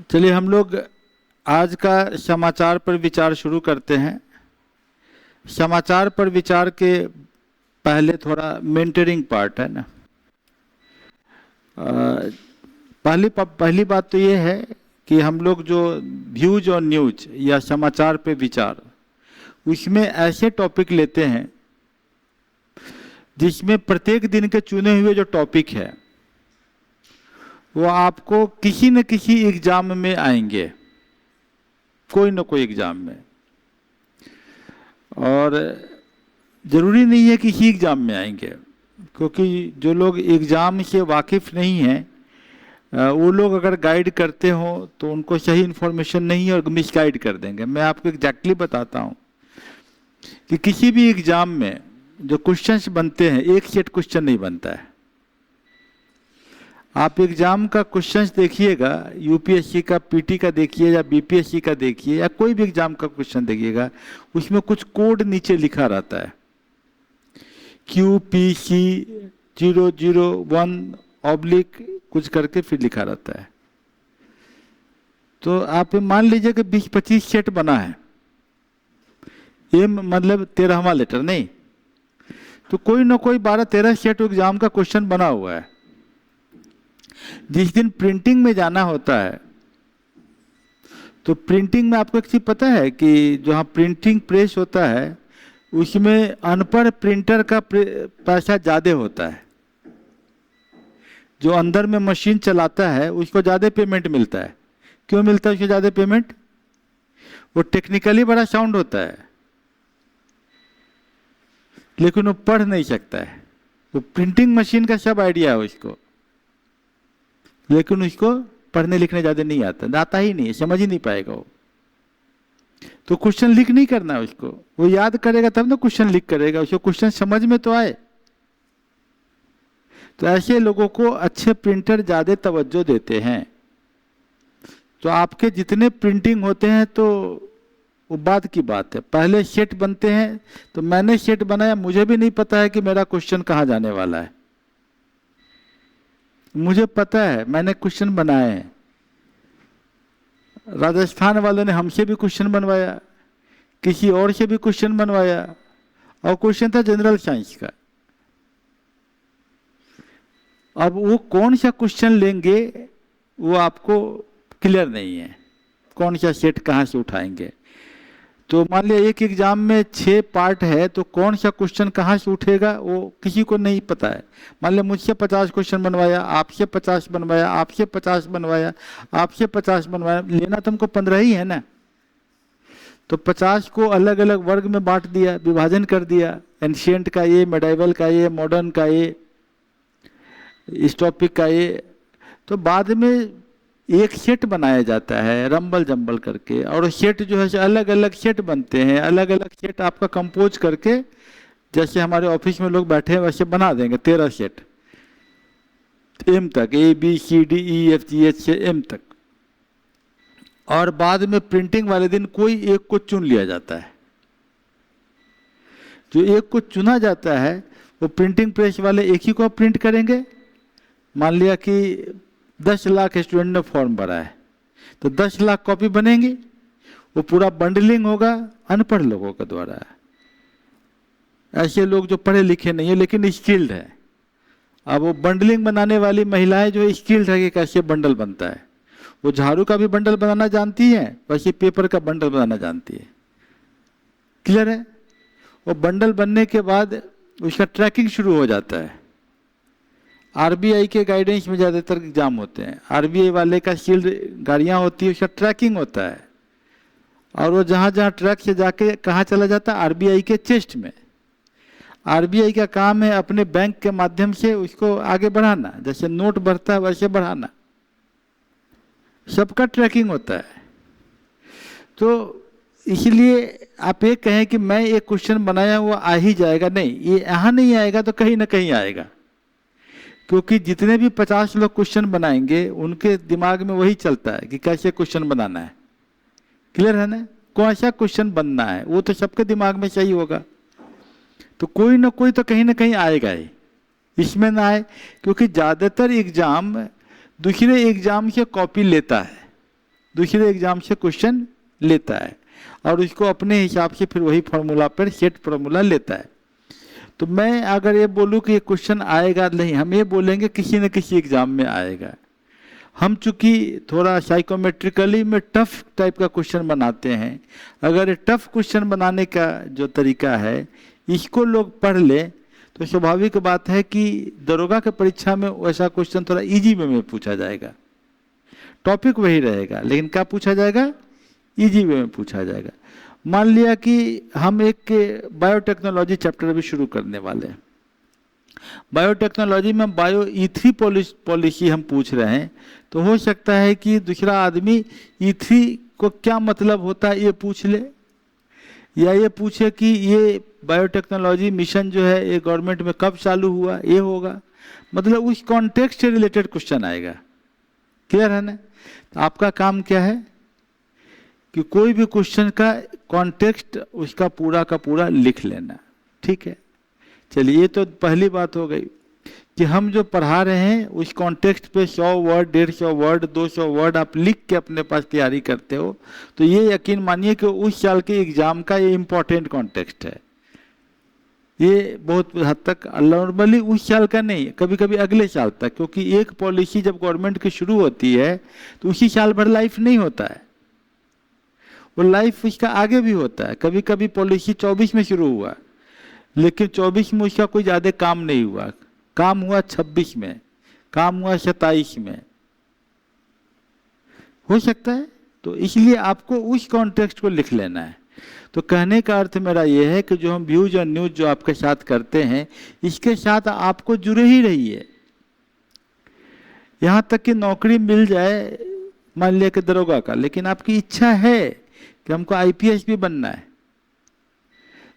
चलिए हम लोग आज का समाचार पर विचार शुरू करते हैं। समाचार पर विचार के पहले थोड़ा मेंटरिंग पार्ट है ना। पहली बात तो ये है कि हम लोग जो व्यूज और न्यूज या समाचार पे विचार, उसमें ऐसे टॉपिक लेते हैं जिसमें प्रत्येक दिन के चुने हुए जो टॉपिक है वो आपको किसी न किसी एग्जाम में आएंगे, कोई न कोई एग्जाम में। और ज़रूरी नहीं है कि इसी एग्ज़ाम में आएंगे, क्योंकि जो लोग एग्ज़ाम से वाकिफ़ नहीं हैं वो लोग अगर गाइड करते हो तो उनको सही इन्फॉर्मेशन नहीं है और मिस गाइड कर देंगे। मैं आपको एग्जैक्टली बताता हूँ कि किसी भी एग्ज़ाम में जो क्वेश्चंस बनते हैं, एक सेट क्वेश्चन नहीं बनता है। आप एग्ज़ाम का क्वेश्चंस देखिएगा, यूपीएससी का, पीटी का देखिए या बीपीएससी का देखिए या कोई भी एग्ज़ाम का क्वेश्चन देखिएगा, उसमें कुछ कोड नीचे लिखा रहता है, QPC 001 ऑब्लिक कुछ करके फिर लिखा रहता है। तो आप मान लीजिए कि 20-25 सेट बना है, एम मतलब 13वां लेटर नहीं, तो कोई ना कोई 12-13 सेट एग्जाम का क्वेश्चन बना हुआ है। जिस दिन प्रिंटिंग में जाना होता है तो प्रिंटिंग में आपको एक चीज पता है कि जहाँ प्रिंटिंग प्रेस होता है उसमें अनपढ़ प्रिंटर का पैसा ज़्यादा होता है। जो अंदर में मशीन चलाता है उसको ज़्यादा पेमेंट मिलता है। क्यों मिलता है उसको ज़्यादा पेमेंट? वो टेक्निकली बड़ा साउंड होता है लेकिन वो पढ़ नहीं सकता है। वो प्रिंटिंग मशीन का सब आइडिया है उसको, लेकिन उसको पढ़ने लिखने ज़्यादा नहीं आता ही नहीं, समझ ही नहीं पाएगा वो। तो क्वेश्चन लिख नहीं करना है उसको, वो याद करेगा तब ना क्वेश्चन लिख करेगा, उसको क्वेश्चन समझ में तो आए। तो ऐसे लोगों को अच्छे प्रिंटर ज़्यादा तवज्जो देते हैं। तो आपके जितने प्रिंटिंग होते हैं तो वो बाद की बात है, पहले सेट बनते हैं। तो मैंने सेट बनाया, मुझे भी नहीं पता है कि मेरा क्वेश्चन कहाँ जाने वाला है। मुझे पता है, मैंने क्वेश्चन बनाए हैं। राजस्थान वालों ने हमसे भी क्वेश्चन बनवाया, किसी और से भी क्वेश्चन बनवाया, और क्वेश्चन था जनरल साइंस का। अब वो कौन सा क्वेश्चन लेंगे वो आपको क्लियर नहीं है, कौन सा सेट कहाँ से उठाएंगे। तो मान लिया एक एग्जाम में 6 पार्ट है, तो कौन सा क्वेश्चन कहाँ से उठेगा वो किसी को नहीं पता है। मान लिया मुझसे 50 क्वेश्चन बनवाया, आपसे 50 बनवाया, आपसे 50 बनवाया, आपसे 50 बनवाया, लेना तो हमको 15 ही है ना। तो 50 को अलग अलग वर्ग में बांट दिया, विभाजन कर दिया, एंशिएंट का ये, मेडाइवल का ये, मॉडर्न का ये, इस टॉपिक का ये। तो बाद में एक सेट बनाया जाता है रंबल जंबल करके, और सेट जो है अलग अलग सेट बनते हैं, अलग अलग सेट आपका कंपोज करके, जैसे हमारे ऑफिस में लोग बैठे हैं वैसे बना देंगे 13 सेट, एम तक, ABCDEFGH से एम तक। और बाद में प्रिंटिंग वाले दिन कोई एक को चुन लिया जाता है। जो एक को चुना जाता है वो प्रिंटिंग प्रेस वाले एक ही को प्रिंट करेंगे। मान लिया कि 10 लाख स्टूडेंट ने फॉर्म भरा है, तो 10 लाख कॉपी बनेंगी। वो पूरा बंडलिंग होगा अनपढ़ लोगों के द्वारा। ऐसे लोग जो पढ़े लिखे नहीं है लेकिन स्किल्ड है। अब वो बंडलिंग बनाने वाली महिलाएं जो स्किल्ड है कि कैसे बंडल बनता है, वो झाड़ू का भी बंडल बनाना जानती है, वैसे पेपर का बंडल बनाना जानती है। क्लियर है? वो बंडल बनने के बाद उसका ट्रैकिंग शुरू हो जाता है। आरबीआई के गाइडेंस में ज़्यादातर एग्जाम होते हैं, आरबीआई वाले का शील्ड गाड़ियाँ होती है, उसका ट्रैकिंग होता है। और वो जहाँ जहाँ ट्रैक से जाके कहाँ चला जाता है, आरबीआई के चेस्ट में। आरबीआई का काम है अपने बैंक के माध्यम से उसको आगे बढ़ाना, जैसे नोट बढ़ता है वैसे बढ़ाना, सबका ट्रैकिंग होता है। तो इसलिए आप ये कहें कि मैं एक क्वेश्चन बनाया हुआ आ ही जाएगा, नहीं, ये यहाँ नहीं आएगा तो कहीं ना कहीं आएगा। क्योंकि जितने भी 50 लोग क्वेश्चन बनाएंगे उनके दिमाग में वही चलता है कि कैसे क्वेश्चन बनाना है। क्लियर है ना? कौन सा क्वेश्चन बनना है वो तो सबके दिमाग में सही होगा। तो कोई ना कोई तो कहीं ना कहीं आएगा ही, इसमें ना आए। क्योंकि ज़्यादातर एग्जाम दूसरे एग्जाम से कॉपी लेता है। दूसरे एग्जाम से क्वेश्चन लेता है और उसको अपने हिसाब से फिर वही फार्मूला पर सेट फार्मूला लेता है। तो मैं अगर ये बोलूँ कि ये क्वेश्चन आएगा नहीं, हम ये बोलेंगे किसी न किसी एग्जाम में आएगा। हम चूंकि थोड़ा साइकोमेट्रिकली में टफ टाइप का क्वेश्चन बनाते हैं, अगर ये टफ क्वेश्चन बनाने का जो तरीका है इसको लोग पढ़ ले तो स्वाभाविक बात है कि दरोगा के परीक्षा में वैसा क्वेश्चन थोड़ा इजी वे में पूछा जाएगा। टॉपिक वही रहेगा लेकिन क्या पूछा जाएगा, इजी वे में पूछा जाएगा। मान लिया कि हम एक बायोटेक्नोलॉजी चैप्टर भी शुरू करने वाले हैं। बायोटेक्नोलॉजी में बायो E3 पॉलिसी हम पूछ रहे हैं, तो हो सकता है कि दूसरा आदमी E3 को क्या मतलब होता है ये पूछ ले, या ये पूछे कि ये बायोटेक्नोलॉजी मिशन जो है ये गवर्नमेंट में कब चालू हुआ, ये होगा। मतलब उस कॉन्टेक्स्ट से रिलेटेड क्वेश्चन आएगा। क्लियर है ना? तो आपका काम क्या है कि कोई भी क्वेश्चन का कॉन्टेक्स्ट उसका पूरा का पूरा लिख लेना। ठीक है, चलिए ये तो पहली बात हो गई कि हम जो पढ़ा रहे हैं उस कॉन्टेक्स्ट पे 100 वर्ड, 150 वर्ड, 200 वर्ड आप लिख के अपने पास तैयारी करते हो, तो ये यकीन मानिए कि उस साल के एग्जाम का ये इम्पोर्टेंट कॉन्टेक्स्ट है। ये बहुत हद तक नॉर्मली उस साल का नहीं, कभी कभी अगले साल तक, क्योंकि एक पॉलिसी जब गवर्नमेंट की शुरू होती है तो उसी साल भर लाइफ नहीं होता है, वो लाइफ उसका आगे भी होता है। कभी कभी पॉलिसी 24 में शुरू हुआ लेकिन 24 में उसका कोई ज़्यादा काम नहीं हुआ, काम हुआ 26 में, काम हुआ 27 में, हो सकता है। तो इसलिए आपको उस कॉन्टेक्स्ट को लिख लेना है। तो कहने का अर्थ मेरा यह है कि जो हम व्यूज और न्यूज जो आपके साथ करते हैं इसके साथ आपको जुड़े ही रहिए, यहाँ तक कि नौकरी मिल जाए मान लिया कि दरोगा का, लेकिन आपकी इच्छा है कि हमको IPS भी बनना है,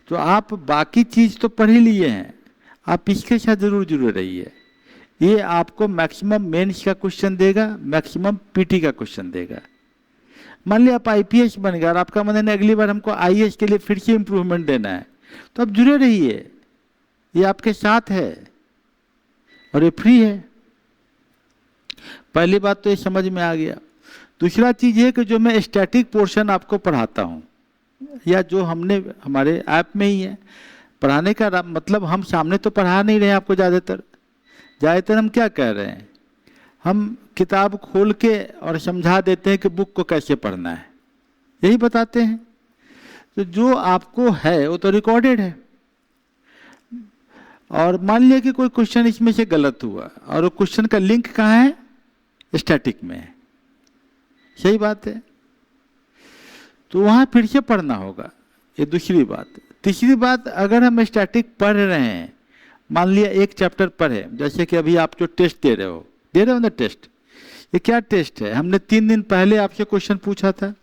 तो आप बाकी चीज तो पढ़ ही लिए हैं, आप इसके साथ जरूर जुड़े रहिए। ये आपको मैक्सिमम मेंस का क्वेश्चन देगा, मैक्सिमम PT का क्वेश्चन देगा। मान लिया आप IPS बन गया और आपका मन है अगली बार हमको IAS के लिए फिर से इम्प्रूवमेंट देना है, तो आप जुड़े रहिए, ये आपके साथ है और ये फ्री है। पहली बात तो ये समझ में आ गया। दूसरा चीज है कि जो मैं स्टैटिक पोर्शन आपको पढ़ाता हूँ या जो हमने हमारे ऐप में ही है, पढ़ाने का मतलब हम सामने तो पढ़ा नहीं रहे हैं आपको। ज़्यादातर हम क्या कह रहे हैं, हम किताब खोल के और समझा देते हैं कि बुक को कैसे पढ़ना है, यही बताते हैं। तो जो आपको है वो तो रिकॉर्डेड है, और मान लिया कि कोई क्वेश्चन इसमें से गलत हुआ और वो क्वेश्चन का लिंक कहाँ है, स्टैटिक में है, सही बात है, तो वहाँ फिर से पढ़ना होगा। ये दूसरी बात। तीसरी बात, अगर हम स्टैटिक पढ़ रहे हैं, मान लिया एक चैप्टर पढ़े, जैसे कि अभी आप जो टेस्ट दे रहे हो ना टेस्ट, ये क्या टेस्ट है, हमने 3 दिन पहले आपसे क्वेश्चन पूछा था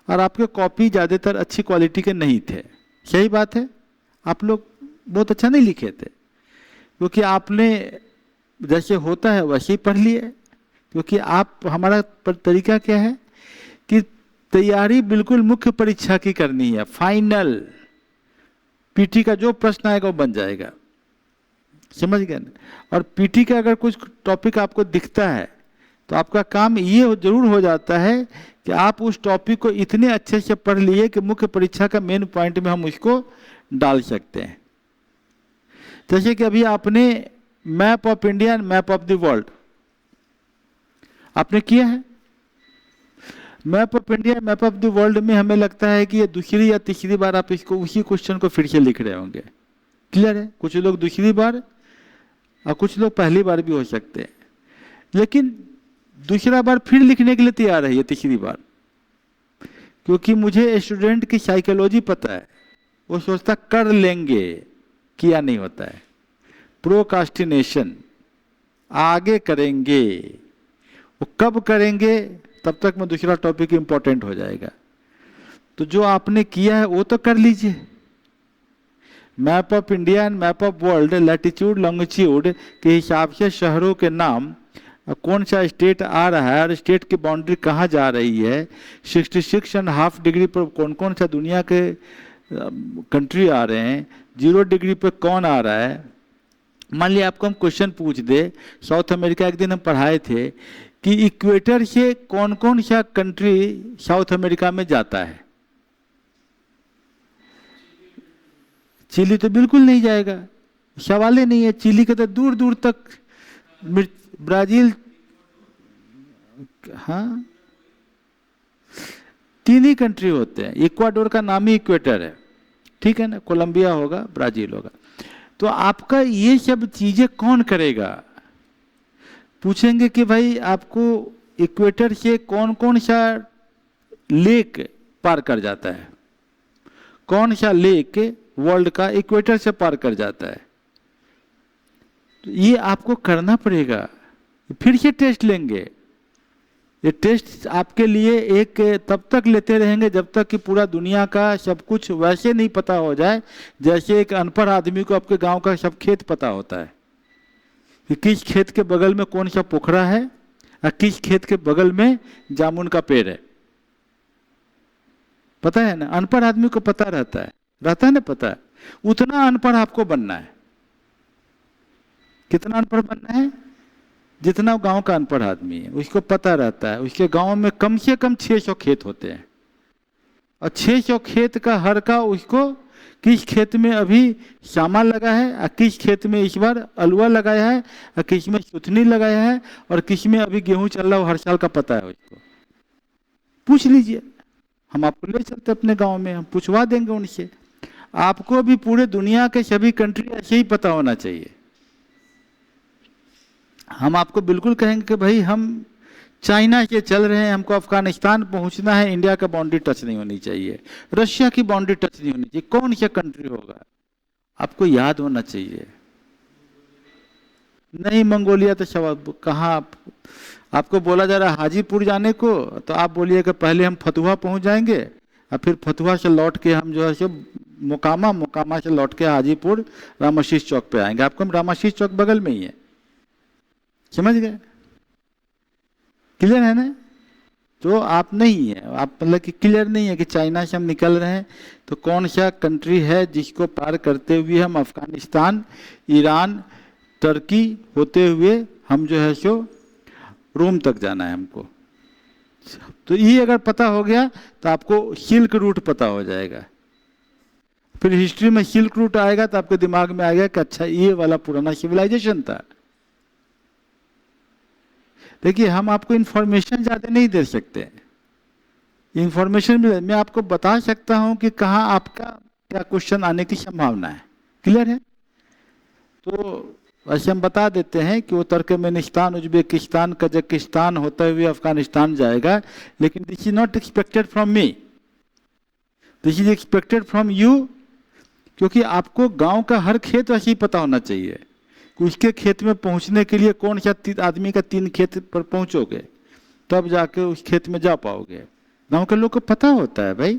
और आपके कॉपी ज़्यादातर अच्छी क्वालिटी के नहीं थे, सही बात है, आप लोग बहुत अच्छा नहीं लिखे थे, क्योंकि आपने जैसे होता है वैसे ही पढ़ लिए। क्योंकि आप, हमारा तरीका क्या है कि तैयारी बिल्कुल मुख्य परीक्षा की करनी है, फाइनल PT का जो प्रश्न आएगा वो बन जाएगा, समझ गए ना। और PT का अगर कुछ टॉपिक आपको दिखता है तो आपका काम ये जरूर हो जाता है कि आप उस टॉपिक को इतने अच्छे से पढ़ लिए कि मुख्य परीक्षा का मेन पॉइंट में हम उसको डाल सकते हैं। जैसे कि अभी आपने map of India and map of the world आपने किया है। Map of India, map of the world में हमें लगता है कि ये दूसरी या तीसरी बार आप इसको उसी क्वेश्चन को फिर से लिख रहे होंगे, क्लियर है। कुछ लोग दूसरी बार और कुछ लोग पहली बार भी हो सकते हैं, लेकिन दूसरा बार फिर लिखने के लिए तैयार है ये तीसरी बार, क्योंकि मुझे स्टूडेंट की साइकोलॉजी पता है, वो सोचता कर लेंगे, किया नहीं होता है, प्रोकास्टिनेशन, आगे करेंगे, वो कब करेंगे तब तक में दूसरा टॉपिक इंपॉर्टेंट हो जाएगा। तो जो आपने किया है वो तो कर लीजिए। Map of India and map of world latitude longitude के हिसाब से शहरों के नाम, कौन सा स्टेट आ रहा है और स्टेट की बाउंड्री कहाँ जा रही है, 66.5 डिग्री पर कौन कौन सा दुनिया के कंट्री आ रहे हैं, 0 डिग्री पर कौन आ रहा है। मान लिया आपको हम क्वेश्चन पूछ दे, साउथ अमेरिका एक दिन हम पढ़ाए थे कि इक्वेटर से कौन कौन सा कंट्री साउथ अमेरिका में जाता है? चिली तो बिल्कुल नहीं जाएगा, सवाल ही नहीं है। चिली के तो दूर दूर तक, ब्राजील, हाँ 3 ही कंट्री होते हैं। इक्वाडोर का नाम ही इक्वेटर है, ठीक है ना, कोलंबिया होगा, ब्राजील होगा। तो आपका ये सब चीजें कौन करेगा? पूछेंगे कि भाई आपको इक्वेटर से कौन कौन सा लेक पार कर जाता है, कौन सा लेक वर्ल्ड का इक्वेटर से पार कर जाता है। तो ये आपको करना पड़ेगा। फिर से टेस्ट लेंगे। ये टेस्ट आपके लिए एक तब तक लेते रहेंगे जब तक कि पूरा दुनिया का सब कुछ वैसे नहीं पता हो जाए जैसे एक अनपढ़ आदमी को आपके गांव का सब खेत पता होता है कि किस खेत के बगल में कौन सा पोखरा है और किस खेत के बगल में जामुन का पेड़ है। पता है ना, अनपढ़ आदमी को पता रहता है ना, पता है। उतना अनपढ़ आपको बनना है। कितना अनपढ़ बनना है? जितना गांव का अनपढ़ आदमी है उसको पता रहता है उसके गांव में कम से कम 600 खेत होते हैं, और 600 खेत का हर का उसको किस खेत में अभी श्यामा लगा है और किस खेत में इस बार अलुआ लगाया है और किस में सुथनी लगाया है और किस में अभी गेहूं चल रहा है, हर साल का पता है उसको। पूछ लीजिए, हम आपको ले चलते अपने गांव में, हम पूछवा देंगे उनसे। आपको भी पूरे दुनिया के सभी कंट्री ऐसे ही पता होना चाहिए। हम आपको बिल्कुल कहेंगे कि भाई हम चाइना से चल रहे हैं, हमको अफगानिस्तान पहुंचना है, इंडिया का बाउंड्री टच नहीं होनी चाहिए, रशिया की बाउंड्री टच नहीं होनी चाहिए, कौन सा कंट्री होगा आपको याद होना चाहिए। नहीं मंगोलिया तो सब कहाँ, आपको बोला जा रहा है हाजीपुर जाने को, तो आप बोलिए कि पहले हम फतुहा पहुंच जाएंगे और फिर फतुहा से लौट के हम जो है सो मोकामा से लौट के हाजीपुर रामाशीष चौक पे आएंगे। आपको रामाशीष चौक बगल में ही है, समझ गए? क्लियर है ना? तो आप नहीं है, आप मतलब कि क्लियर नहीं है कि चाइना से हम निकल रहे हैं तो कौन सा कंट्री है जिसको पार करते हुए हम अफगानिस्तान, ईरान, टर्की होते हुए हम जो है सो रोम तक जाना है हमको। तो ये अगर पता हो गया तो आपको सिल्क रूट पता हो जाएगा। फिर हिस्ट्री में सिल्क रूट आएगा तो आपके दिमाग में आएगा कि अच्छा ये वाला पुराना सिविलाइजेशन था। देखिए हम आपको इंफॉर्मेशन ज़्यादा नहीं दे सकते, इंफॉर्मेशन भी मैं आपको बता सकता हूं कि कहाँ आपका क्या क्वेश्चन आने की संभावना है। क्लियर है? तो वैसे हम बता देते हैं कि वो तुर्कमेनिस्तान, उज्बेकिस्तान, कजाकिस्तान होते हुए अफगानिस्तान जाएगा, लेकिन this is not expected from me, this is expected from you. क्योंकि आपको गांव का हर खेत वैसे ही पता होना चाहिए कि उसके खेत में पहुंचने के लिए कौन सा आदमी का 3 खेत पर पहुंचोगे तब जाके उस खेत में जा पाओगे। गांव के लोग को पता होता है भाई,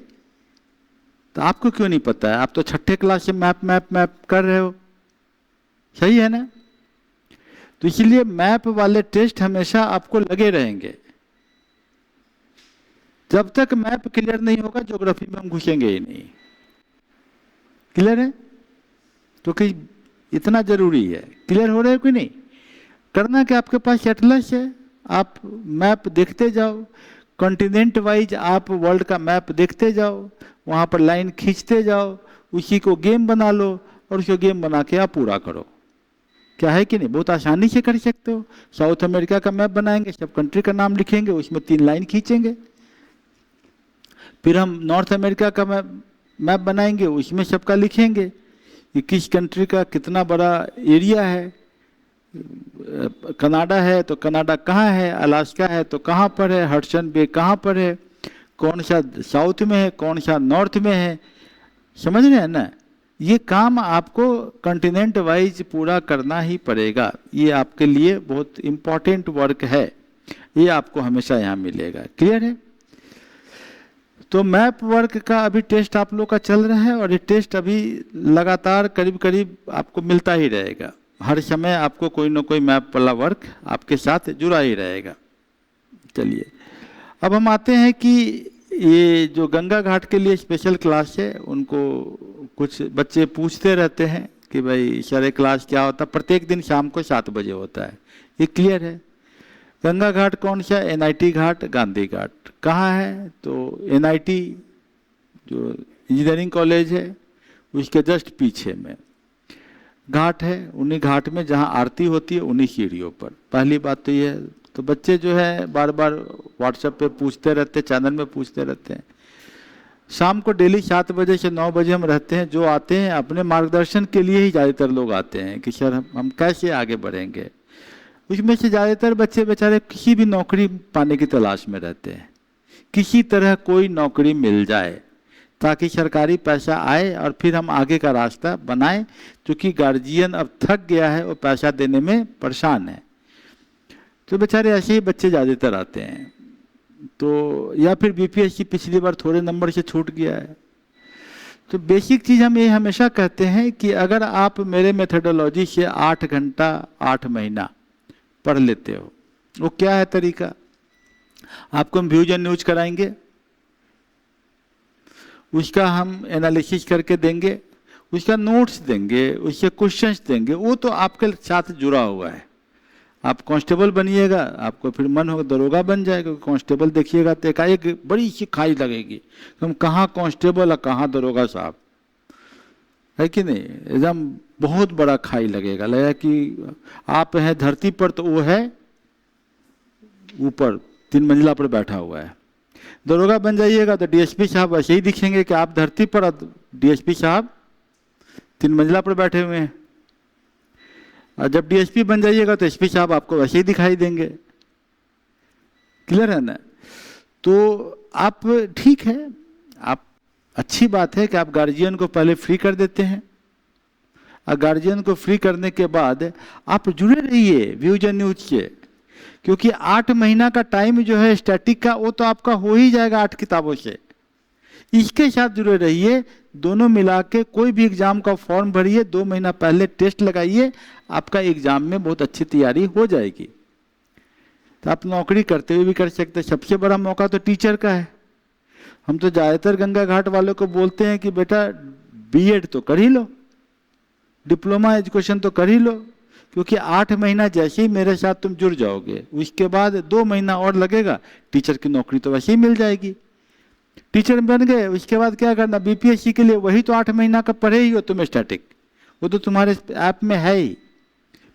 तो आपको क्यों नहीं पता है? आप तो 6ठे क्लास से मैप कर रहे हो, सही है ना? तो इसलिए मैप वाले टेस्ट हमेशा आपको लगे रहेंगे। जब तक मैप क्लियर नहीं होगा ज्योग्राफी में हम घुसेंगे ही नहीं। क्लियर है? तो कि इतना जरूरी है। क्लियर हो रहा है कि नहीं? करना कि आपके पास एटलस है, आप मैप देखते जाओ, कॉन्टिनेंट वाइज आप वर्ल्ड का मैप देखते जाओ, वहाँ पर लाइन खींचते जाओ, उसी को गेम बना लो और उसको गेम बना के आप पूरा करो। क्या है कि नहीं? बहुत आसानी से कर सकते हो। साउथ अमेरिका का मैप बनाएंगे, सब कंट्री का नाम लिखेंगे, उसमें 3 लाइन खींचेंगे। फिर हम नॉर्थ अमेरिका का मैप बनाएंगे, उसमें सबका लिखेंगे कि किस कंट्री का कितना बड़ा एरिया है। कनाडा है तो कनाडा कहाँ है, अलास्का है तो कहाँ पर है, हडसन बे कहाँ पर है, कौन सा साउथ में है, कौन सा नॉर्थ में है। समझ रहे हैं ना? ये काम आपको कॉन्टिनेंट वाइज पूरा करना ही पड़ेगा। ये आपके लिए बहुत इम्पोर्टेंट वर्क है, ये आपको हमेशा यहाँ मिलेगा। क्लियर है? तो मैप वर्क का अभी टेस्ट आप लोग का चल रहा है और ये टेस्ट अभी लगातार करीब करीब आपको मिलता ही रहेगा। हर समय आपको कोई ना कोई मैप वाला वर्क आपके साथ जुड़ा ही रहेगा। चलिए अब हम आते हैं कि ये जो गंगा घाट के लिए स्पेशल क्लास है, उनको कुछ बच्चे पूछते रहते हैं कि भाई सर क्लास क्या होता है। प्रत्येक दिन शाम को 7 बजे होता है, ये क्लियर है? गंगा घाट कौन सा? एनआईटी घाट, गांधी घाट। कहाँ है? तो एनआईटी जो इंजीनियरिंग कॉलेज है उसके जस्ट पीछे में घाट है। उन्हीं घाट में जहाँ आरती होती है उन्हीं सीढ़ियों पर। पहली बात तो ये है। तो बच्चे जो है बार बार व्हाट्सएप पे पूछते रहते, चैनल में पूछते रहते हैं। शाम को डेली 7 बजे से 9 बजे हम रहते हैं। जो आते हैं अपने मार्गदर्शन के लिए ही ज़्यादातर लोग आते हैं कि सर हम कैसे आगे बढ़ेंगे। उसमें से ज़्यादातर बच्चे बेचारे किसी भी नौकरी पाने की तलाश में रहते हैं। किसी तरह कोई नौकरी मिल जाए ताकि सरकारी पैसा आए और फिर हम आगे का रास्ता बनाएं, क्योंकि गार्जियन अब थक गया है, वो पैसा देने में परेशान है। तो बेचारे ऐसे ही बच्चे ज़्यादातर आते हैं। तो या फिर बीपीएससी पिछली बार थोड़े नंबर से छूट गया है। तो बेसिक चीज़ हम ये हमेशा कहते हैं कि अगर आप मेरे मेथडोलॉजी से 8 घंटा 8 महीना पढ़ लेते हो, वो क्या है तरीका? आपको हम व्यूज एंड न्यूज कराएंगे, उसका हम एनालिसिस करके देंगे, उसका नोट्स देंगे, उससे क्वेश्चंस देंगे। वो तो आपके साथ जुड़ा हुआ है। आप कांस्टेबल बनिएगा, आपको फिर मन होगा दरोगा बन जाएगा। कांस्टेबल देखिएगा तो एक बड़ी सी खाई लगेगी, हम कहाँ कांस्टेबल और कहाँ दरोगा साहब, है कि नहीं? एकदम बहुत बड़ा खाई लगेगा कि आप हैं धरती पर तो वो है ऊपर 3 मंजिला पर बैठा हुआ है। दरोगा बन जाइएगा तो डीएसपी साहब ऐसे ही दिखेंगे कि आप धरती पर, डीएसपी साहब 3 मंजिला पर बैठे हुए हैं। और जब डीएसपी बन जाइएगा तो एसपी साहब आपको वैसे ही दिखाई देंगे। क्लियर है ना? तो आप ठीक है, आप अच्छी बात है कि आप गार्जियन को पहले फ्री कर देते हैं, और गार्जियन को फ्री करने के बाद आप जुड़े रहिए व्यूज एंड न्यूज से, क्योंकि 8 महीना का टाइम जो है स्टैटिक का वो तो आपका हो ही जाएगा 8 किताबों से। इसके साथ जुड़े रहिए, दोनों मिला के कोई भी एग्जाम का फॉर्म भरिए, 2 महीना पहले टेस्ट लगाइए, आपका एग्जाम में बहुत अच्छी तैयारी हो जाएगी। तो आप नौकरी करते हुए भी कर सकते हैं। सबसे बड़ा मौका तो टीचर का है। हम तो ज़्यादातर गंगा घाट वालों को बोलते हैं कि बेटा बीएड तो कर ही लो, डिप्लोमा एजुकेशन तो कर ही लो, क्योंकि 8 महीना जैसे ही मेरे साथ तुम जुड़ जाओगे उसके बाद 2 महीना और लगेगा, टीचर की नौकरी तो वैसे ही मिल जाएगी। टीचर बन गए, उसके बाद क्या करना? बीपीएससी के लिए वही तो 8 महीना का पढ़े ही हो तुम स्टैटिक, वो तो तुम्हारे ऐप में है ही,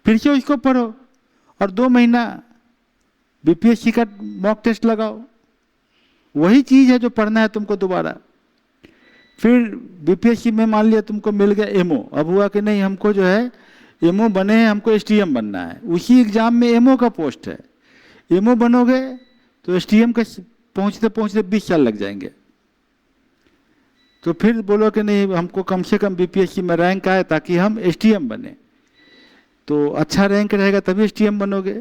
फिर से उसको पढ़ो और 2 महीना बीपीएससी का मॉक टेस्ट लगाओ। वही चीज़ है जो पढ़ना है तुमको दोबारा। फिर बीपीएससी में मान लिया तुमको मिल गया एमओ, अब हुआ कि नहीं हमको जो है एमओ बने हैं, हमको एसटीएम बनना है, उसी एग्जाम में एमओ का पोस्ट है। एमओ बनोगे तो एसटीएम के पहुँचते पहुँचते 20 साल लग जाएंगे। तो फिर बोलो कि नहीं हमको कम से कम बीपीएससी में रैंक आए ताकि हम एसटीएम बने। तो अच्छा रैंक रहेगा तभी एसटीएम बनोगे।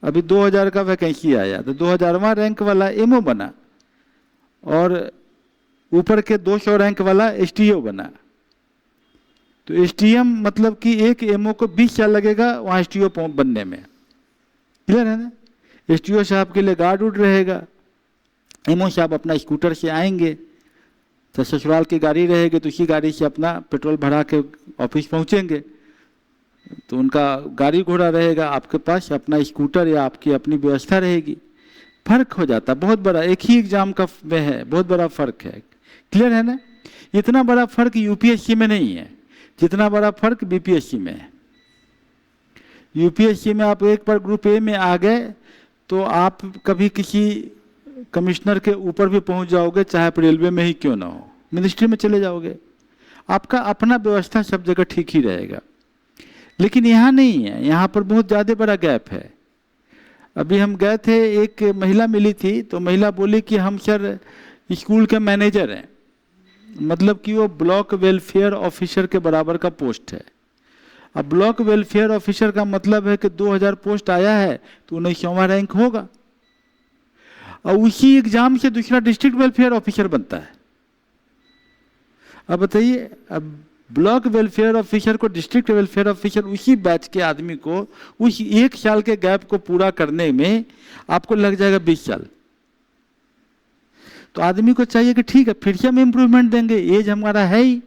अभी 2000 का वैकेंसी आया तो 2000वां रैंक वाला एमओ बना और ऊपर के 200 रैंक वाला एसटीओ बना। तो एसटीएम मतलब कि एक एमओ को 20 साल लगेगा वहाँ एसटीओ बनने में। क्लियर है ना? एसटीओ साहब के लिए गार्ड उड़ रहेगा, एमओ साहब अपना स्कूटर से आएंगे, तो ससुराल की गाड़ी रहेगी तो उसी गाड़ी से अपना पेट्रोल भरा के ऑफिस पहुँचेंगे। तो उनका गाड़ी घोड़ा रहेगा, आपके पास अपना स्कूटर या आपकी अपनी व्यवस्था रहेगी। फर्क हो जाता बहुत बड़ा, एक ही एग्जाम का में है, बहुत बड़ा फर्क है। क्लियर है ना? इतना बड़ा फर्क यूपीएससी में नहीं है जितना बड़ा फर्क बीपीएससी में है। यूपीएससी में आप एक बार ग्रुप ए में आ गए तो आप कभी किसी कमिश्नर के ऊपर भी पहुंच जाओगे, चाहे आप रेलवे में ही क्यों ना हो, मिनिस्ट्री में चले जाओगे, आपका अपना व्यवस्था सब जगह ठीक ही रहेगा। लेकिन यहाँ नहीं है, यहाँ पर बहुत ज़्यादा बड़ा गैप है। अभी हम गए थे, एक महिला मिली थी तो महिला बोली कि हम सर स्कूल के मैनेजर हैं, मतलब कि वो ब्लॉक वेलफेयर ऑफिसर के बराबर का पोस्ट है। अब ब्लॉक वेलफेयर ऑफिसर का मतलब है कि 2000 पोस्ट आया है तो 19वां रैंक होगा, और उसी एग्जाम से दूसरा डिस्ट्रिक्ट वेलफेयर ऑफिसर बनता है। अब बताइए, अब ब्लॉक वेलफेयर ऑफिसर को डिस्ट्रिक्ट वेलफेयर ऑफिसर उसी बैच के आदमी को उस 1 साल के गैप को पूरा करने में आपको लग जाएगा 20 साल। तो आदमी को चाहिए कि ठीक है फिर से हम इम्प्रूवमेंट देंगे, एज हमारा है ही,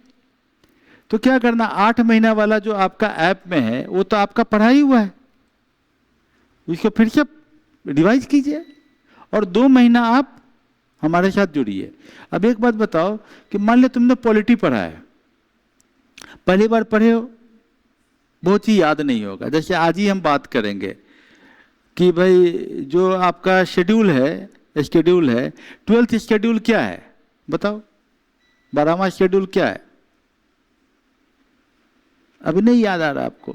तो क्या करना, 8 महीना वाला जो आपका ऐप में है वो तो आपका पढ़ा ही हुआ है, उसको फिर से रिवाइज कीजिए और 2 महीना आप हमारे साथ जुड़िए। अब एक बात बताओ कि मान लिया तुमने पॉलिटी पढ़ा है, पहली बार पढ़े हो, बहुत चीज याद नहीं होगा। जैसे आज ही हम बात करेंगे कि भाई जो आपका शेड्यूल है 12th शेड्यूल क्या है बताओ, 12वां शेड्यूल क्या है? अभी नहीं याद आ रहा आपको?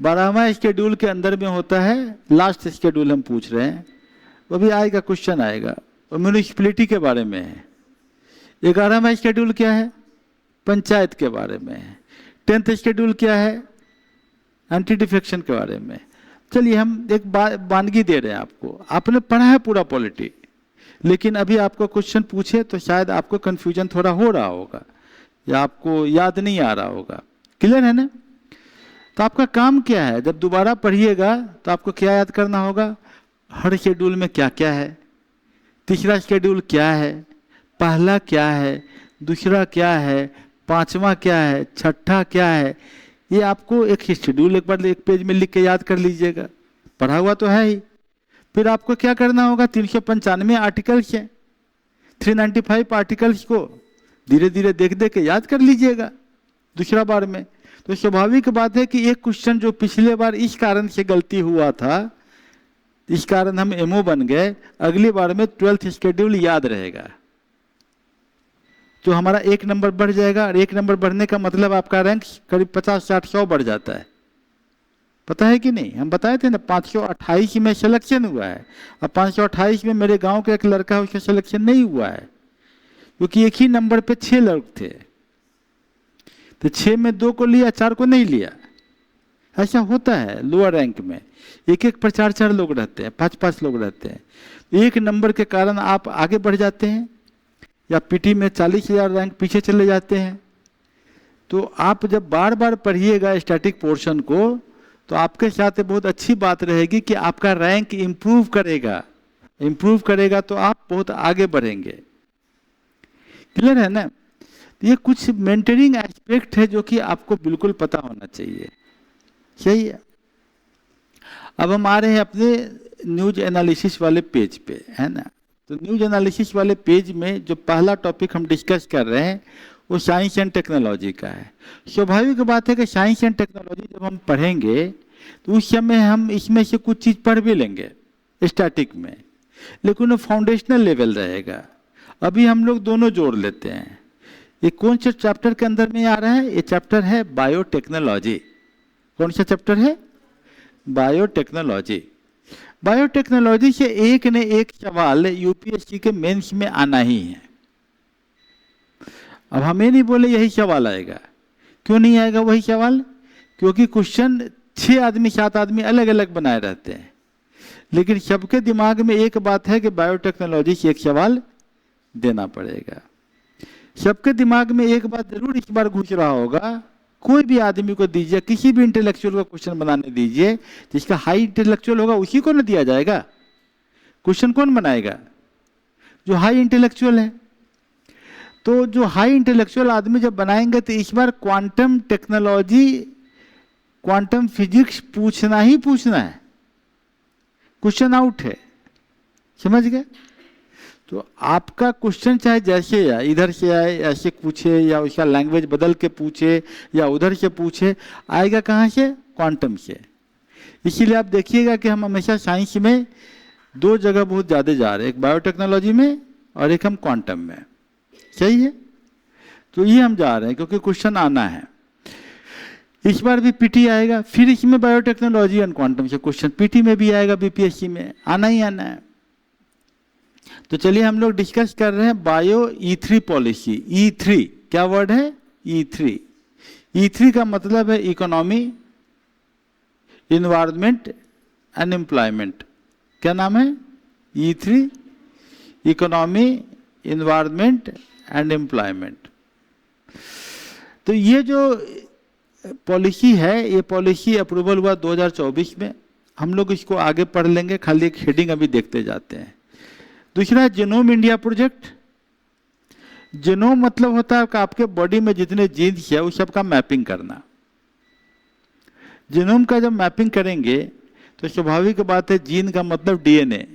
12वां शेड्यूल के अंदर में होता है, लास्ट शेड्यूल हम पूछ रहे हैं, वो भी आएगा, क्वेश्चन आएगा, और म्यूनिसिपैलिटी के बारे में है। 11वां शेड्यूल क्या है? पंचायत के बारे में है। 10th शेड्यूल क्या है? एंटी डिफेक्शन के बारे में। चलिए हम एक वानगी दे रहे हैं आपको, आपने पढ़ा है पूरा पॉलिटी, लेकिन अभी आपको क्वेश्चन पूछे तो शायद आपको कंफ्यूजन थोड़ा हो रहा होगा या आपको याद नहीं आ रहा होगा। क्लियर है ना? तो आपका काम क्या है, जब दोबारा पढ़िएगा तो आपको क्या याद करना होगा? हर शेड्यूल में क्या क्या है, तीसरा शेड्यूल क्या है, पहला क्या है, दूसरा क्या है, पांचवा क्या है, छठा क्या है, ये आपको एक शेड्यूल एक बार एक पेज में लिख के याद कर लीजिएगा, पढ़ा हुआ तो है ही। फिर आपको क्या करना होगा? 395 आर्टिकल्स हैं, 395 आर्टिकल्स को धीरे धीरे देख देख के याद कर लीजिएगा दूसरा बार में। तो स्वाभाविक बात है कि एक क्वेश्चन जो पिछले बार इस कारण से गलती हुआ था, इस कारण हम एमओ बन गए, अगली बार में 12th शेड्यूल याद रहेगा, तो हमारा 1 नंबर बढ़ जाएगा। और 1 नंबर बढ़ने का मतलब आपका रैंक करीब 50-60-100 बढ़ जाता है। पता है कि नहीं? हम बताए थे ना, 528 में सिलेक्शन हुआ है। अब 528 में मेरे गांव का एक लड़का, उसका सिलेक्शन नहीं हुआ है, क्योंकि एक ही नंबर पे 6 लोग थे, तो 6 में 2 को लिया, 4 को नहीं लिया। ऐसा होता है लोअर रैंक में, एक पर 4 लोग रहते हैं, 5 लोग रहते हैं। 1 नंबर के कारण आप आगे बढ़ जाते हैं, या पीटी में 40,000 रैंक पीछे चले जाते हैं। तो आप जब बार बार पढ़िएगा स्टैटिक पोर्शन को, तो आपके साथ बहुत अच्छी बात रहेगी कि आपका रैंक इम्प्रूव करेगा तो आप बहुत आगे बढ़ेंगे। क्लियर है ना? ये कुछ मेंटरिंग एस्पेक्ट है जो कि आपको बिल्कुल पता होना चाहिए। सही है। अब हम आ रहे हैं अपने न्यूज एनालिसिस वाले पेज पे, है ना? तो न्यूज एनालिसिस वाले पेज में जो पहला टॉपिक हम डिस्कस कर रहे हैं वो साइंस एंड टेक्नोलॉजी का है। स्वाभाविक बात है कि साइंस एंड टेक्नोलॉजी जब हम पढ़ेंगे तो उस समय हम इसमें से कुछ चीज़ पढ़ भी लेंगे स्टैटिक में, लेकिन वो फाउंडेशनल लेवल रहेगा। अभी हम लोग दोनों जोड़ लेते हैं। ये कौन से चैप्टर के अंदर में आ रहा है? ये चैप्टर है बायोटेक्नोलॉजी। कौन सा चैप्टर है? बायोटेक्नोलॉजी। बायोटेक्नोलॉजी से एक न एक सवाल यूपीएससी के मेंस में आना ही है। अब हमें नहीं बोले यही सवाल आएगा, क्यों नहीं आएगा वही सवाल? क्योंकि क्वेश्चन 6 आदमी 7 आदमी अलग अलग बनाए रहते हैं, लेकिन सबके दिमाग में एक बात है कि बायोटेक्नोलॉजी से एक सवाल देना पड़ेगा। सबके दिमाग में एक बात जरूर इस बार घुस रहा होगा, कोई भी आदमी को दीजिए, किसी भी इंटेलेक्चुअल को क्वेश्चन बनाने दीजिए, जिसका हाई इंटेलेक्चुअल होगा उसी को ना दिया जाएगा। क्वेश्चन कौन बनाएगा? जो हाई इंटेलेक्चुअल है। तो जो हाई इंटेलेक्चुअल आदमी जब बनाएंगे तो इस बार क्वांटम टेक्नोलॉजी, क्वांटम फिजिक्स पूछना ही पूछना है, क्वेश्चन आउट है। समझ गए? तो आपका क्वेश्चन चाहे जैसे आए, इधर से आए ऐसे पूछे, या उसका लैंग्वेज बदल के पूछे, या उधर से पूछे, आएगा कहाँ से? क्वांटम से। इसीलिए आप देखिएगा कि हम हमेशा साइंस में 2 जगह बहुत ज़्यादा जा रहे हैं, एक बायोटेक्नोलॉजी में और एक हम क्वांटम में। सही है? तो ये हम जा रहे हैं क्योंकि क्वेश्चन आना है। इस बार भी पीटी आएगा, फिर इसमें बायोटेक्नोलॉजी एंड क्वांटम से क्वेश्चन पीटी में भी आएगा, बीपीएससी में आना ही आना है। तो चलिए हम लोग डिस्कस कर रहे हैं बायो E3 पॉलिसी। E3 क्या वर्ड है? E3। E3 का मतलब है इकोनॉमी, इन्वायरमेंट एंड एम्प्लॉयमेंट। क्या नाम है? E3, economy, environment and employment. तो ये जो पॉलिसी है, ये पॉलिसी अप्रूवल हुआ 2024 में। हम लोग इसको आगे पढ़ लेंगे, खाली एक हेडिंग अभी देखते जाते हैं। दूसरा जीनोम इंडिया प्रोजेक्ट। जीनोम मतलब होता है कि आपके बॉडी में जितने जीन्स है उस सब का मैपिंग करना। जीनोम का जब मैपिंग करेंगे तो स्वाभाविक बात है जीन का मतलब डीएनए,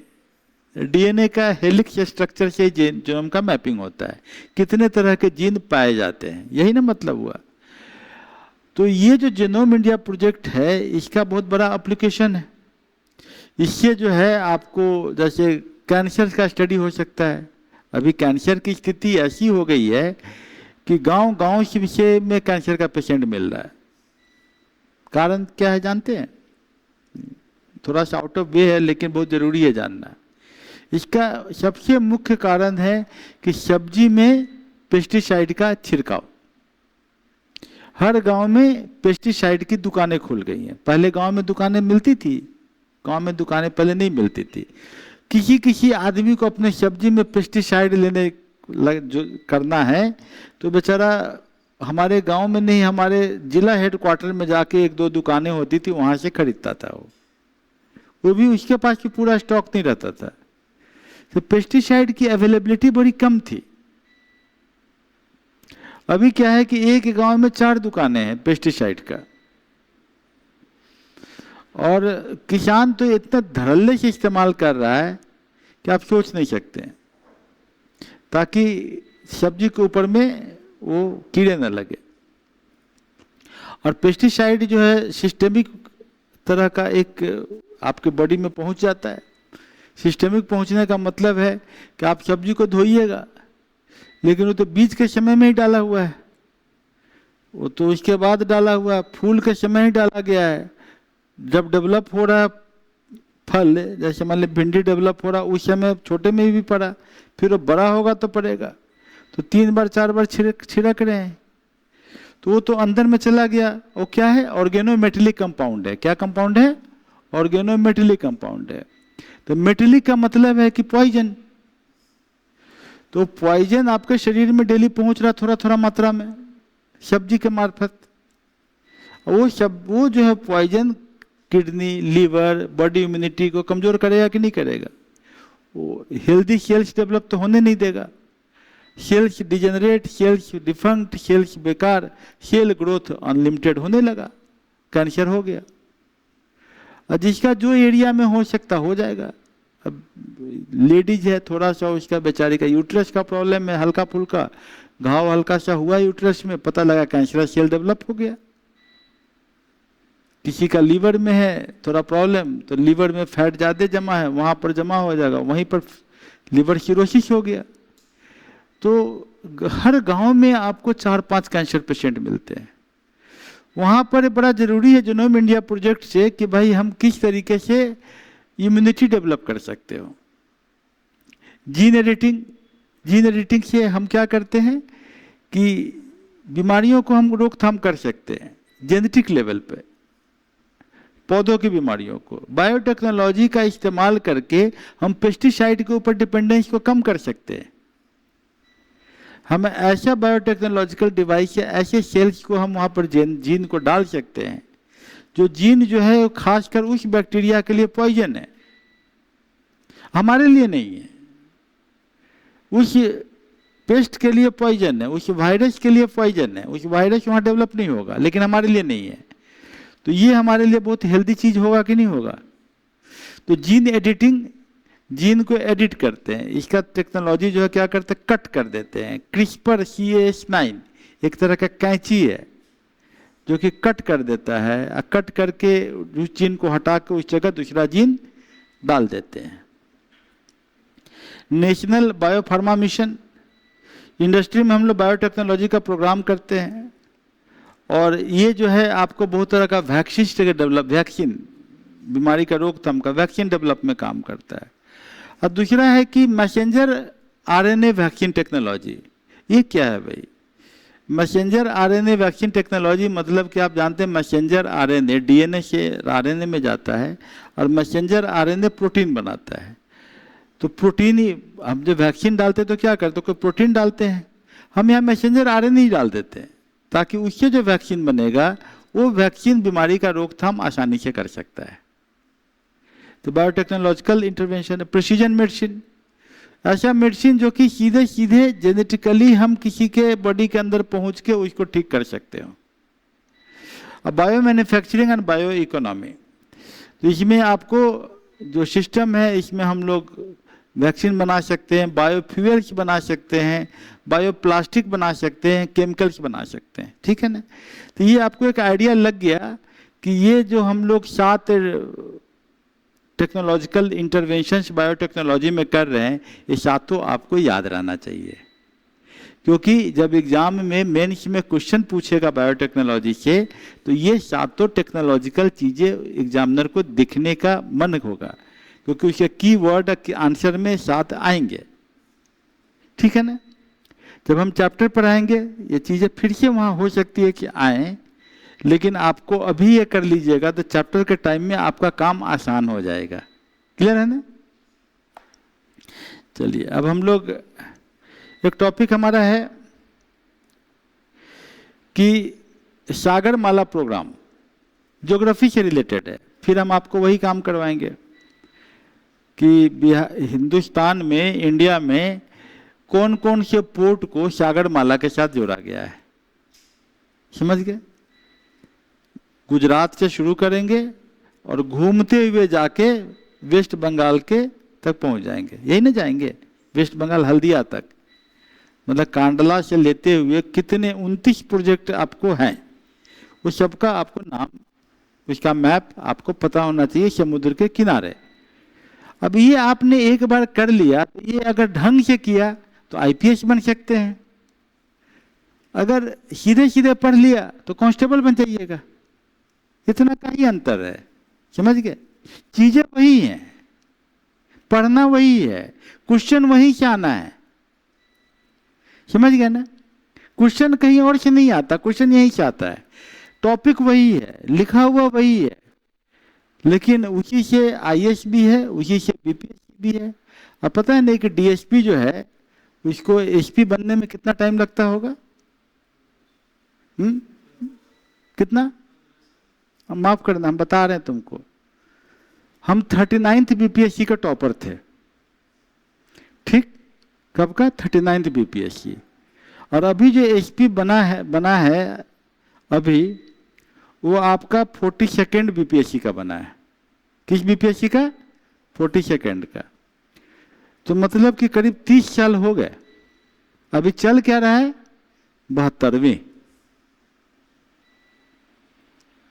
डीएनए का हेलिक्स स्ट्रक्चर से जीनोम का मैपिंग होता है, कितने तरह के जीन पाए जाते हैं, यही ना मतलब हुआ। तो ये जो जीनोम इंडिया प्रोजेक्ट है इसका बहुत बड़ा एप्लीकेशन है। इससे जो है आपको जैसे कैंसर का स्टडी हो सकता है। अभी कैंसर की स्थिति ऐसी हो गई है कि गांव-गांव से में कैंसर का पेशेंट मिल रहा है। कारण क्या है जानते हैं? थोड़ा सा आउट ऑफ वे है लेकिन बहुत जरूरी है जानना। इसका सबसे मुख्य कारण है कि सब्जी में पेस्टिसाइड का छिड़काव। हर गांव में पेस्टिसाइड की दुकानें खुल गई हैं। पहले गांव में दुकानें मिलती थी, गांव में दुकानें पहले नहीं मिलती थी। किसी किसी आदमी को अपने सब्जी में पेस्टिसाइड लेने जो करना है तो बेचारा हमारे गांव में नहीं, हमारे जिला हेडक्वार्टर में जाके एक दो दुकानें होती थी, वहां से खरीदता था। वो भी उसके पास भी पूरा स्टॉक नहीं रहता था। तो पेस्टिसाइड की अवेलेबिलिटी बड़ी कम थी। अभी क्या है कि एक गांव में 4 दुकानें हैं पेस्टिसाइड का, और किसान तो इतना धड़ल्ले से इस्तेमाल कर रहा है कि आप सोच नहीं सकते, ताकि सब्जी के ऊपर में वो कीड़े न लगे। और पेस्टिसाइड जो है सिस्टेमिक तरह का एक आपके बॉडी में पहुंच जाता है। सिस्टेमिक पहुंचने का मतलब है कि आप सब्जी को धोइएगा, लेकिन वो तो बीज के समय में ही डाला हुआ है, वो तो उसके बाद डाला हुआ है, फूल के समय ही डाला गया है। जब डेवलप हो रहा है फल, जैसे मान लीजिए भिंडी डेवलप हो रहा है, उस समय छोटे में भी पड़ा, फिर वो बड़ा होगा तो पड़ेगा। तो 3 बार 4 बार छिड़क रहे हैं, तो वो तो अंदर में चला गया। वो क्या है? ऑर्गेनोमेटिलिक कंपाउंड है। क्या कंपाउंड है? ऑर्गेनोमेटिलिक कंपाउंड है। तो मेटिलिक का मतलब है कि पॉइजन। तो पॉइजन आपके शरीर में डेली पहुंच रहा थोड़ा थोड़ा मात्रा में सब्जी के मार्फत। वो जो है poison kidney, liver, body immunity को कमजोर करेगा कि नहीं करेगा? वो हेल्दी सेल्स डेवलप तो होने नहीं देगा। Cells degenerate, cells defunct, cells बेकार, सेल ग्रोथ अनलिमिटेड होने लगा, कैंसर हो गया। और जिसका जो एरिया में हो सकता हो जाएगा। अब लेडीज है, थोड़ा सा उसका बेचारी का यूट्रस का प्रॉब्लम है, हल्का फुल्का घाव हल्का सा हुआ यूट्रस में, पता लगा कैंसर सेल डेवलप हो गया। किसी का लीवर में है थोड़ा प्रॉब्लम, तो लीवर में फैट ज़्यादा जमा है, वहाँ पर जमा हो जाएगा, वहीं पर लीवर सिरोसिस हो गया। तो हर गांव में आपको 4-5 कैंसर पेशेंट मिलते हैं। वहाँ पर बड़ा जरूरी है जीनोम इंडिया प्रोजेक्ट से कि भाई हम किस तरीके से इम्यूनिटी डेवलप कर सकते हो। जीन एडिटिंग से हम क्या करते हैं कि बीमारियों को हम रोकथाम कर सकते हैं जेनेटिक लेवल पे, पौधों की बीमारियों को। बायोटेक्नोलॉजी का इस्तेमाल करके हम पेस्टिसाइड के ऊपर डिपेंडेंस को कम कर सकते हैं। हम ऐसा बायोटेक्नोलॉजिकल डिवाइस या ऐसे सेल्स को हम वहाँ पर जीन को डाल सकते हैं जो जीन जो है खासकर उस बैक्टीरिया के लिए पॉइजन है, हमारे लिए नहीं है। उस पेस्ट के लिए पॉइजन है, उस वायरस के लिए पॉइजन है, उस वायरस वहाँ डेवलप नहीं होगा, लेकिन हमारे लिए नहीं है। तो ये हमारे लिए बहुत हेल्दी चीज होगा कि नहीं होगा? तो जीन एडिटिंग, जीन को एडिट करते हैं। इसका टेक्नोलॉजी जो है क्या करते हैं? कट कर देते हैं। क्रिस्पर Cas9 एक तरह का कैंची है जो कि कट कर देता है, कट करके उस जीन को हटा के उस जगह दूसरा जीन डाल देते हैं। नेशनल बायोफार्मा मिशन, इंडस्ट्री में हम लोग बायोटेक्नोलॉजी का प्रोग्राम करते हैं, और ये जो है आपको बहुत तरह का वैक्सीन, बीमारी का रोकथाम का वैक्सीन डेवलप में काम करता है। और दूसरा है कि मैसेंजर आरएनए वैक्सीन टेक्नोलॉजी। ये क्या है भाई? मैसेंजर आरएनए वैक्सीन टेक्नोलॉजी मतलब कि आप जानते हैं मैसेंजर आरएनए डीएनए से आरएनए में जाता है, और मैसेंजर आरएनए प्रोटीन बनाता है। तो प्रोटीन ही हम जब वैक्सीन डालते हैं तो क्या करते हैं? कोई प्रोटीन डालते हैं, हम यहाँ मैसेंजर आरएनए ही डाल देते हैं, ताकि उससे जो वैक्सीन बनेगा वो वैक्सीन बीमारी का रोकथाम आसानी से कर सकता है। तो बायोटेक्नोलॉजिकल इंटरवेंशन, प्रिसीजन मेडिसिन, ऐसा मेडिसिन जो कि सीधे सीधे जेनेटिकली हम किसी के बॉडी के अंदर पहुंच के उसको ठीक कर सकते हो। अब bio manufacturing and bio economy, तो इसमें आपको जो सिस्टम है, इसमें हम लोग वैक्सीन बना सकते हैं, बायोफ्यूल्स बना सकते हैं, बायोप्लास्टिक बना सकते हैं, केमिकल्स बना सकते हैं, ठीक है ना। तो ये आपको एक आइडिया लग गया कि ये जो हम लोग 7 टेक्नोलॉजिकल इंटरवेंशंस बायोटेक्नोलॉजी में कर रहे हैं, ये 7 आपको याद रहना चाहिए, क्योंकि जब एग्जाम में मेंस में क्वेश्चन पूछेगा बायोटेक्नोलॉजी से, तो ये 7 टेक्नोलॉजिकल चीज़ें एग्जामिनर को दिखने का मन होगा, क्योंकि उसके कीवर्ड आंसर में 7 आएंगे, ठीक है ना। जब हम चैप्टर पढ़ाएंगे ये चीज़ें फिर से वहाँ हो सकती है कि आए, लेकिन आपको अभी ये कर लीजिएगा तो चैप्टर के टाइम में आपका काम आसान हो जाएगा। क्लियर है ना। चलिए अब हम लोग, एक टॉपिक हमारा है कि सागरमाला प्रोग्राम ज्योग्राफी से रिलेटेड है। फिर हम आपको वही काम करवाएंगे कि हिंदुस्तान में, इंडिया में कौन कौन से पोर्ट को सागरमाला के साथ जोड़ा गया है, समझ गए। गुजरात से शुरू करेंगे और घूमते हुए जाके वेस्ट बंगाल के तक पहुंच जाएंगे, यही ना जाएंगे वेस्ट बंगाल हल्दिया तक, मतलब कांडला से लेते हुए कितने 29 प्रोजेक्ट आपको हैं, उस सबका आपको नाम, उसका मैप आपको पता होना चाहिए समुद्र के किनारे। अब ये आपने एक बार कर लिया तो ये अगर ढंग से किया तो आईपीएस बन सकते हैं, अगर सीधे सीधे पढ़ लिया तो कांस्टेबल बन जाइएगा, इतना का ही अंतर है, समझ गए। चीजें वही हैं, पढ़ना वही है, क्वेश्चन वही से आना है, समझ गए ना। क्वेश्चन कहीं और से नहीं आता, क्वेश्चन यहीं से आता है, टॉपिक वही है, लिखा हुआ वही है, लेकिन उसी से आईएएस भी है, उसी से बीपीएससी भी है। अब पता है नहीं कि डीएसपी जो है उसको एसपी बनने में कितना टाइम लगता होगा, कितना, माफ करना हम बता रहे हैं तुमको, हम 39th बीपीएससी का टॉपर थे, ठीक, कब का 39th बीपीएससी। और अभी जो एसपी बना है अभी, वो आपका 42nd बीपीएससी का बना है। किस बीपीएससी का? 42nd का। तो मतलब कि करीब 30 साल हो गए। अभी चल क्या रहा है? 72वीं।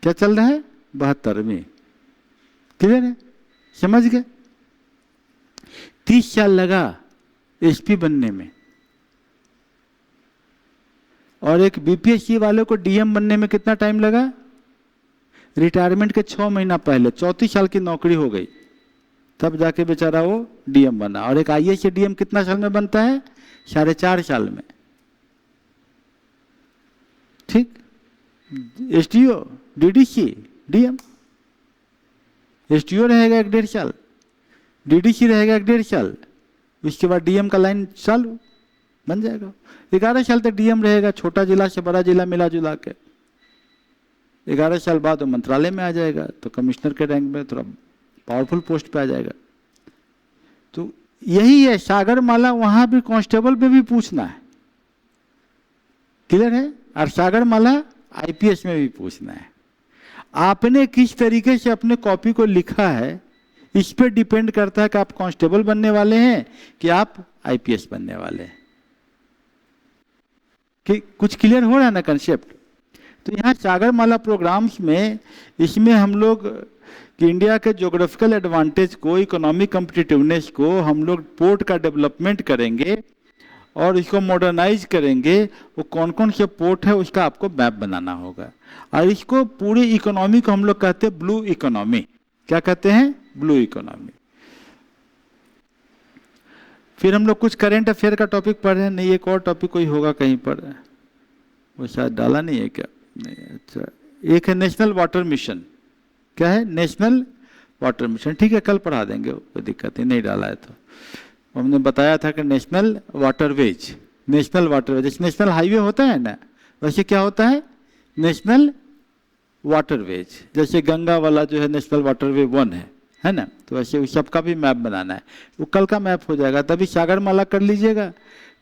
क्या चल रहा है? 72वीं। क्लियर है, समझ गए। 30 साल लगा एसपी बनने में, और एक बीपीएससी वाले को डीएम बनने में कितना टाइम लगा? रिटायरमेंट के 6 महीना पहले 34 साल की नौकरी हो गई, तब जाके बेचारा वो डीएम बना। और एक आईएएस से डीएम कितना साल में बनता है? 4.5 साल में, ठीक। SDO, DDC, DM. एसडीओ रहेगा 1.5 साल, डीडीसी रहेगा 1.5 साल, उसके बाद डीएम का लाइन चालू बन जाएगा। 11 साल तक डीएम रहेगा, छोटा जिला से बड़ा जिला मिला जुला के। 11 साल बाद वो मंत्रालय में आ जाएगा, तो कमिश्नर के रैंक में थोड़ा पावरफुल पोस्ट पे आ जाएगा। तो यही है सागरमाला, वहां भी कांस्टेबल में भी पूछना है, क्लियर है। और सागरमाला आईपीएस में भी पूछना है। आपने किस तरीके से अपने कॉपी को लिखा है, इस पे डिपेंड करता है कि आप कांस्टेबल बनने वाले हैं कि आप आईपीएस बनने वाले हैं। कि कुछ क्लियर हो रहा है ना कंसेप्ट। तो यहाँ सागरमाला प्रोग्राम्स में, इसमें हम लोग कि इंडिया के ज्योग्राफिकल एडवांटेज को, इकोनॉमिक कम्पिटिटिवनेस को हम लोग पोर्ट का डेवलपमेंट करेंगे और इसको मॉडर्नाइज करेंगे। वो कौन कौन से पोर्ट है उसका आपको मैप बनाना होगा। और इसको पूरी इकोनॉमी को हम लोग कहते हैं ब्लू इकोनॉमी। क्या कहते हैं? Blue economy. फिर हम लोग कुछ करेंट अफेयर का टॉपिक पढ़ रहे हैं। नहीं, एक और टॉपिक कोई होगा कहीं पर, वो शायद डाला नहीं है क्या? नहीं, अच्छा। एक है नेशनल वाटर मिशन। क्या है? National water mission. ठीक है, कल पढ़ा देंगे, कोई दिक्कत नहीं डाला है तो। हमने बताया था कि नेशनल वाटरवेज, नेशनल वाटरवेज, जैसे नेशनल हाईवे होता है ना, वैसे क्या होता है? National waterways. जैसे गंगा वाला जो है नेशनल वाटरवे 1 है ना, तो वैसे उस सबका भी मैप बनाना है। वो कल का मैप हो जाएगा, तभी सागरमाला कर लीजिएगा,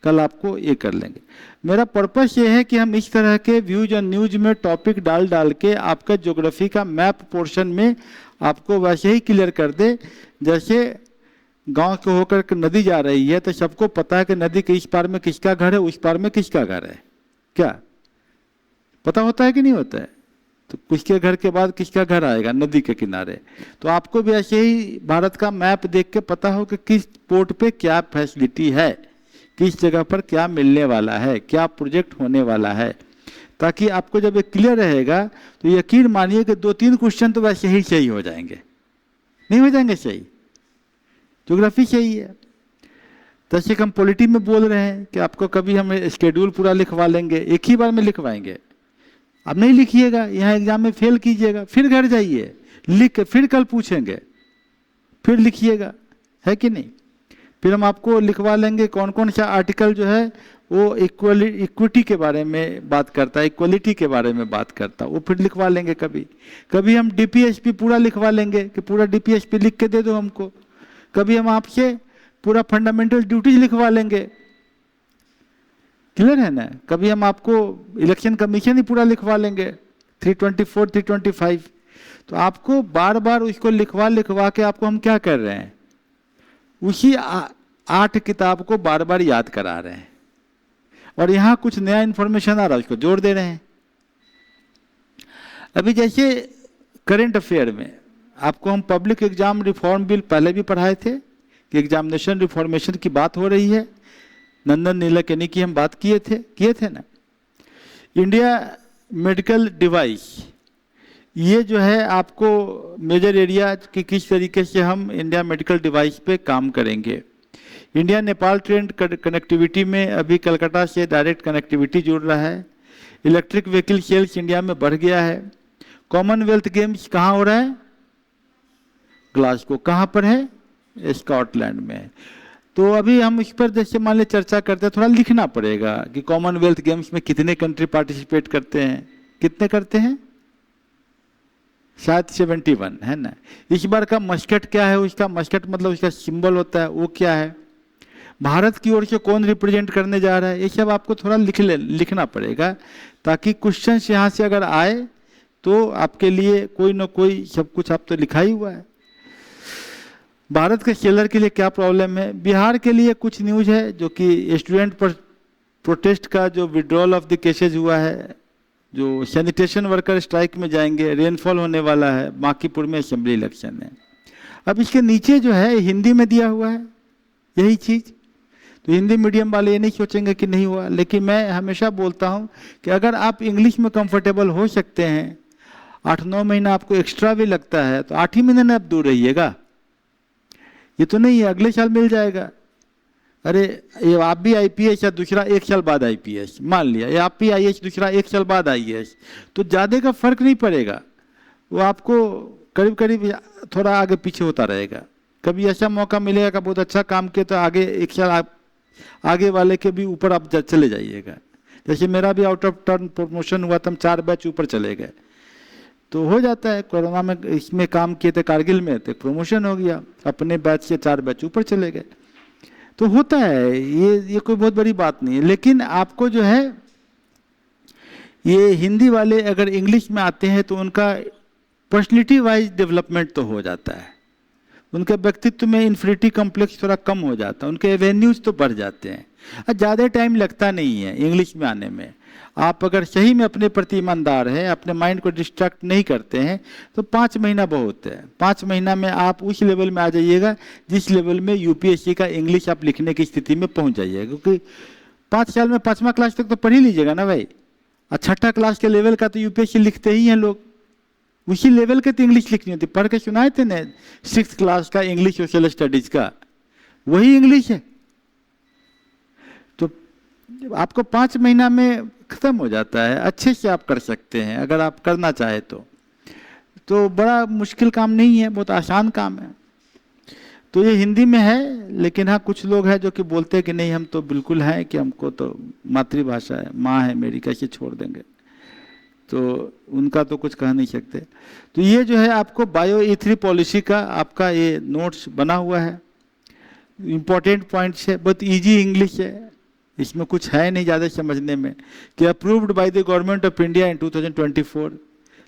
कल आपको ये कर लेंगे। मेरा पर्पस ये है कि हम इस तरह के व्यूज और न्यूज में टॉपिक डाल डाल के आपका ज्योग्राफी का मैप पोर्शन में आपको वैसे ही क्लियर कर दे, जैसे गांव से होकर के नदी जा रही है तो सबको पता है कि नदी के इस पार में किसका घर है, उस पार में किसका घर है, क्या पता होता है कि नहीं होता है? तो किसके घर के बाद किसका घर आएगा नदी के किनारे। तो आपको भी ऐसे ही भारत का मैप देख के पता हो कि किस पोर्ट पे क्या फैसिलिटी है, किस जगह पर क्या मिलने वाला है, क्या प्रोजेक्ट होने वाला है, ताकि आपको जब ये क्लियर रहेगा तो यकीन मानिए कि 2-3 क्वेश्चन तो वैसे ही सही हो जाएंगे। नहीं हो जाएंगे सही? ज्योग्राफी सही है। जैसे हम पॉलिटी में बोल रहे हैं कि आपको कभी हम शेड्यूल पूरा लिखवा लेंगे, एक ही बार में लिखवाएंगे। अब नहीं लिखिएगा, यहाँ एग्जाम में फेल कीजिएगा, फिर घर जाइए लिख के फिर कल पूछेंगे, फिर लिखिएगा, है कि नहीं? फिर हम आपको लिखवा लेंगे कौन कौन सा आर्टिकल जो है वो इक्विटी के बारे में बात करता है, इक्वलिटी के बारे में बात करता है, वो फिर लिखवा लेंगे। कभी कभी हम डीपीएसपी पूरा लिखवा लेंगे कि पूरा डीपीएसपी लिख के दे दो हमको। कभी हम आपसे पूरा फंडामेंटल ड्यूटीज लिखवा लेंगे, क्लियर है ना? कभी हम आपको इलेक्शन कमीशन ही पूरा लिखवा लेंगे 324, 325। तो आपको बार बार उसको लिखवा के आपको हम क्या कर रहे हैं, उसी 8 किताब को बार बार याद करा रहे हैं, और यहाँ कुछ नया इंफॉर्मेशन आ रहा है उसको जोड़ दे रहे हैं। अभी जैसे करंट अफेयर में आपको हम पब्लिक एग्जाम रिफॉर्म बिल पहले भी पढ़ाए थे कि एग्जामिनेशन रिफॉर्मेशन की बात हो रही है, नंदन नीलेकनी की हम बात किए थे ना। इंडिया मेडिकल डिवाइस, ये जो है आपको मेजर एरिया कि किस तरीके से हम इंडिया मेडिकल डिवाइस पे काम करेंगे। इंडिया नेपाल ट्रेन कनेक्टिविटी में अभी कलकत्ता से डायरेक्ट कनेक्टिविटी जुड़ रहा है। इलेक्ट्रिक व्हीकल सेल्स इंडिया में बढ़ गया है। कॉमनवेल्थ गेम्स कहाँ हो रहा है? ग्लासगो। कहाँ पर है? स्कॉटलैंड में। तो अभी हम इस पर जैसे मान ले चर्चा करते हैं, थोड़ा लिखना पड़ेगा कि कॉमनवेल्थ गेम्स में कितने कंट्री पार्टिसिपेट करते हैं, कितने करते हैं, शायद 71 है ना। इस बार का मस्कट क्या है, उसका मस्कट मतलब उसका सिंबल होता है वो क्या है, भारत की ओर से कौन रिप्रेजेंट करने जा रहा है, ये सब आपको थोड़ा लिखना पड़ेगा, ताकि क्वेश्चन यहाँ से अगर आए तो आपके लिए कोई ना कोई सब कुछ आप तो लिखा ही हुआ है। भारत के सेलर के लिए क्या प्रॉब्लम है, बिहार के लिए कुछ न्यूज है जो कि स्टूडेंट पर प्रोटेस्ट का जो विड्रॉल ऑफ द केसेज हुआ है, जो सैनिटेशन वर्कर स्ट्राइक में जाएंगे, रेनफॉल होने वाला है, बांकीपुर में असेंबली इलेक्शन है। अब इसके नीचे जो है हिंदी में दिया हुआ है यही चीज़, तो हिंदी मीडियम वाले ये नहीं सोचेंगे कि नहीं हुआ। लेकिन मैं हमेशा बोलता हूँ कि अगर आप इंग्लिश में कंफर्टेबल हो सकते हैं, 8-9 महीना आपको एक्स्ट्रा भी लगता है, तो 8 ही महीने में आप दूर रहिएगा। ये तो नहीं है अगले साल मिल जाएगा। अरे ये आप भी आईपीएस या दूसरा 1 साल बाद आईपीएस, मान लिया ये आप भी आईएएस दूसरा 1 साल बाद आईएएस, तो ज़्यादा का फर्क नहीं पड़ेगा, वो आपको करीब करीब थोड़ा आगे पीछे होता रहेगा। कभी ऐसा मौका मिलेगा कि बहुत अच्छा काम किया तो आगे 1 साल आप आगे वाले के भी ऊपर आप चले जाइएगा। जैसे मेरा भी आउट ऑफ टर्न प्रमोशन हुआ तो हम 4 बैच ऊपर चले गए, तो हो जाता है। कोरोना में इसमें काम किए थे कारगिल में, तो प्रमोशन हो गया, अपने बैच से 4 बैच ऊपर चले गए, तो होता है। ये कोई बहुत बड़ी बात नहीं है। लेकिन आपको जो है ये हिंदी वाले अगर इंग्लिश में आते हैं तो उनका पर्सनैलिटी वाइज डेवलपमेंट तो हो जाता है, उनके व्यक्तित्व में इन्फिनिटी कॉम्प्लेक्स थोड़ा कम हो जाता है, उनके एवेन्यूज तो बढ़ जाते हैं, और ज़्यादा टाइम लगता नहीं है इंग्लिश में आने में। आप अगर सही में अपने प्रति ईमानदार हैं, अपने माइंड को डिस्ट्रैक्ट नहीं करते हैं, तो 5 महीना बहुत है। 5 महीना में आप उस लेवल में आ जाइएगा जिस लेवल में यूपीएससी का इंग्लिश आप लिखने की स्थिति में पहुंच जाइएगा। क्योंकि 5 साल में 5वां क्लास तक तो पढ़ ही लीजिएगा ना भाई, और 6ठा क्लास के लेवल का तो यूपीएससी लिखते ही हैं लोग, उसी लेवल के तो इंग्लिश लिखनी होती। पढ़ के सुनाए थे ना 6th क्लास का इंग्लिश सोशल स्टडीज का, वही इंग्लिश है। तो आपको 5 महीना में खत्म हो जाता है, अच्छे से आप कर सकते हैं अगर आप करना चाहे तो बड़ा मुश्किल काम नहीं है, बहुत आसान काम है। तो ये हिंदी में है, लेकिन हाँ कुछ लोग हैं जो कि बोलते हैं कि नहीं हम तो बिल्कुल हैं कि हमको तो मातृभाषा है, माँ है मेरी, कैसे छोड़ देंगे, तो उनका तो कुछ कह नहीं सकते। तो ये जो है आपको बायो E3 पॉलिसी का आपका ये नोट्स बना हुआ है, इम्पोर्टेंट पॉइंट्स है, बहुत ईजी इंग्लिश है, इसमें कुछ है नहीं ज़्यादा समझने में, कि approved by the government of India in 2024,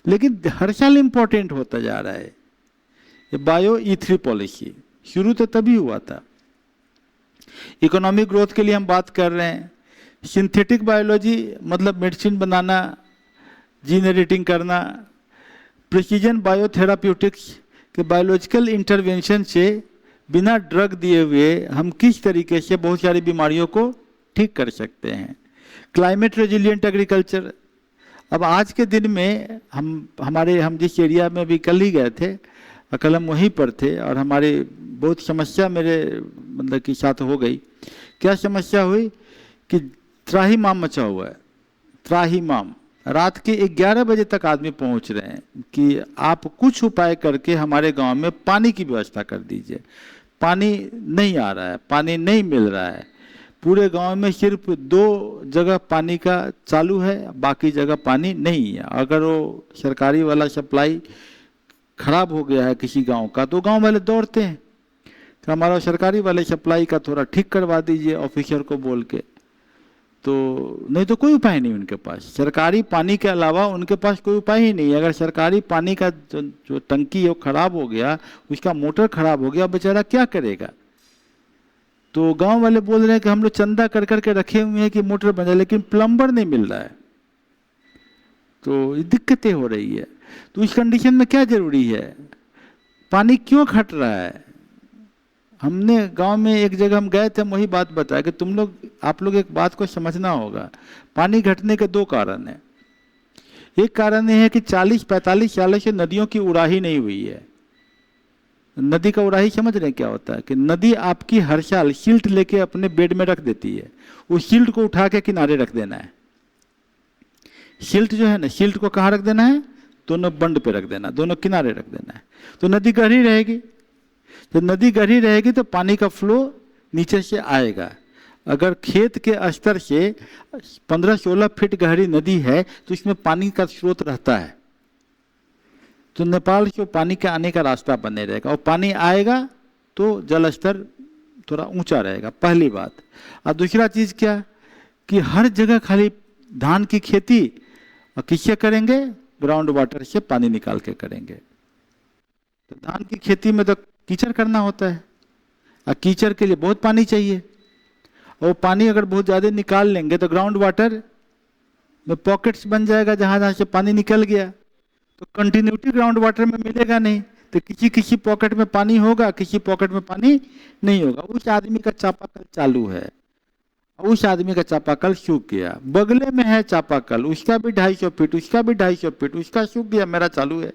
लेकिन हर साल इम्पोर्टेंट होता जा रहा है। ये बायो E3 पॉलिसी शुरू तो तभी हुआ था। इकोनॉमिक ग्रोथ के लिए हम बात कर रहे हैं। सिंथेटिक बायोलॉजी मतलब मेडिसिन बनाना, जीन एडिटिंग करना, प्रिसीजन बायोथेराप्यूटिक्स के बायोलॉजिकल इंटरवेंशन से बिना ड्रग दिए हुए हम किस तरीके से बहुत सारी बीमारियों को ठीक कर सकते हैं। क्लाइमेट रेजिलिएंट एग्रीकल्चर, अब आज के दिन में हम जिस एरिया में भी कल ही गए थे, कल हम वहीं पर थे और हमारी बहुत समस्या मेरे मतलब के साथ हो गई। क्या समस्या हुई कि त्राहिमाम मचा हुआ है, त्राहिमाम। रात के 11 बजे तक आदमी पहुंच रहे हैं कि आप कुछ उपाय करके हमारे गांव में पानी की व्यवस्था कर दीजिए। पानी नहीं आ रहा है, पानी नहीं मिल रहा है। पूरे गांव में सिर्फ 2 जगह पानी का चालू है, बाकी जगह पानी नहीं है। अगर वो सरकारी वाला सप्लाई खराब हो गया है किसी गांव का, तो गांव वाले दौड़ते हैं कि हमारा सरकारी वाले सप्लाई का थोड़ा ठीक करवा दीजिए ऑफिसर को बोल के। तो नहीं तो कोई उपाय नहीं उनके पास, सरकारी पानी के अलावा उनके पास कोई उपाय ही नहीं। अगर सरकारी पानी का जो टंकी है वो खराब हो गया, उसका मोटर खराब हो गया, बेचारा क्या करेगा। तो गांव वाले बोल रहे हैं कि हम लोग चंदा कर करके रखे हुए हैं कि मोटर बन जाए, लेकिन प्लम्बर नहीं मिल रहा है। तो दिक्कतें हो रही है। तो इस कंडीशन में क्या जरूरी है, पानी क्यों घट रहा है। हमने गांव में एक जगह हम गए थे, वही बात बताया कि आप लोग एक बात को समझना होगा। पानी घटने के 2 कारण हैं। एक कारण यह है कि 40-45 सालों से नदियों की उड़ाही नहीं हुई है। नदी का उड़ाही समझ रहे हैं क्या होता है, कि नदी आपकी हर साल सिल्ट लेके अपने बेड में रख देती है, उस सिल्ट को उठा के किनारे रख देना है। सिल्ट जो है ना, सिल्ट को कहाँ रख देना है, दोनों बंड पे रख देना, दोनों किनारे रख देना है। तो नदी गहरी रहेगी, तो नदी गहरी रहेगी तो पानी का फ्लो नीचे से आएगा। अगर खेत के स्तर से 15-16 फीट गहरी नदी है तो इसमें पानी का स्रोत रहता है, तो नेपाल से पानी के आने का रास्ता बने रहेगा, और पानी आएगा तो जल स्तर थोड़ा ऊंचा रहेगा, पहली बात। और दूसरा चीज़ क्या, कि हर जगह खाली धान की खेती और किससे करेंगे, ग्राउंड वाटर से पानी निकाल के करेंगे। तो धान की खेती में तो कीचड़ करना होता है, और कीचड़ के लिए बहुत पानी चाहिए, और पानी अगर बहुत ज़्यादा निकाल लेंगे तो ग्राउंड वाटर में पॉकेट्स बन जाएगा, जहाँ जहाँ से पानी निकल गया तो कंटिन्यूटी ग्राउंड वाटर में मिलेगा नहीं। तो किसी पॉकेट में पानी होगा, किसी पॉकेट में पानी नहीं होगा। उस आदमी का चापाकल चालू है, उस आदमी का चापाकल सूख गया, बगले में है चापाकल, उसका भी 250 फीट, उसका भी 250 फीट, उसका सूख गया, मेरा चालू है,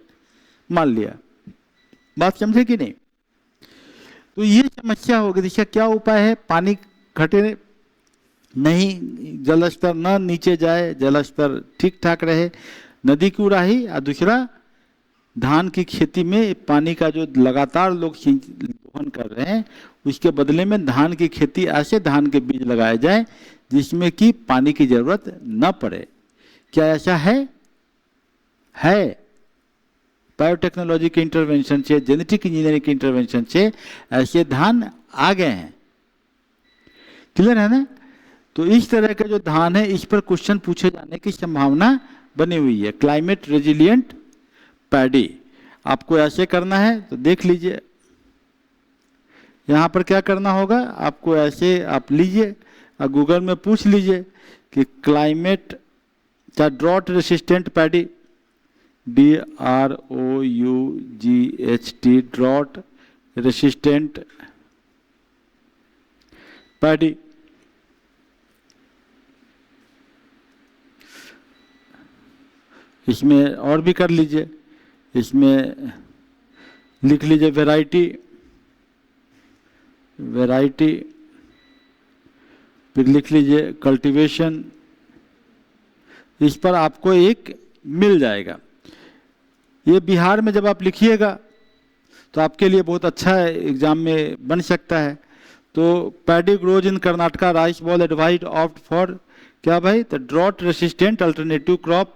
मान लिया। बात समझे कि नहीं। तो ये समस्या होगी। इसका क्या उपाय है, पानी घटे नहीं, जल स्तर न नीचे जाए, जल स्तर ठीक ठाक रहे, नदी की उड़ाही। और दूसरा, धान की खेती में पानी का जो लगातार लोग दोहन कर रहे हैं, उसके बदले में धान की खेती, ऐसे धान के बीज लगाए जाए जिसमें कि पानी की जरूरत न पड़े। क्या ऐसा है? बायोटेक्नोलॉजी के इंटरवेंशन से, जेनेटिक इंजीनियरिंग के इंटरवेंशन से ऐसे धान आ गए हैं। क्लियर है ना। तो इस तरह के जो धान है, इस पर क्वेश्चन पूछे जाने की संभावना बनी हुई है। क्लाइमेट रेजिलिएंट पैडी, आपको ऐसे करना है तो देख लीजिए, यहाँ पर क्या करना होगा आपको, ऐसे आप लीजिए और गूगल में पूछ लीजिए कि क्लाइमेट क्या drought resistant paddy, DROUGHT, drought resistant paddy. इसमें और भी कर लीजिए, इसमें लिख लीजिए वैरायटी, फिर लिख लीजिए कल्टीवेशन। इस पर आपको एक मिल जाएगा। ये बिहार में जब आप लिखिएगा तो आपके लिए बहुत अच्छा है, एग्जाम में बन सकता है। तो paddy grows in Karnataka, rice ball advise opt for क्या भाई, तो ड्रॉट रेसिस्टेंट अल्टरनेटिव क्रॉप।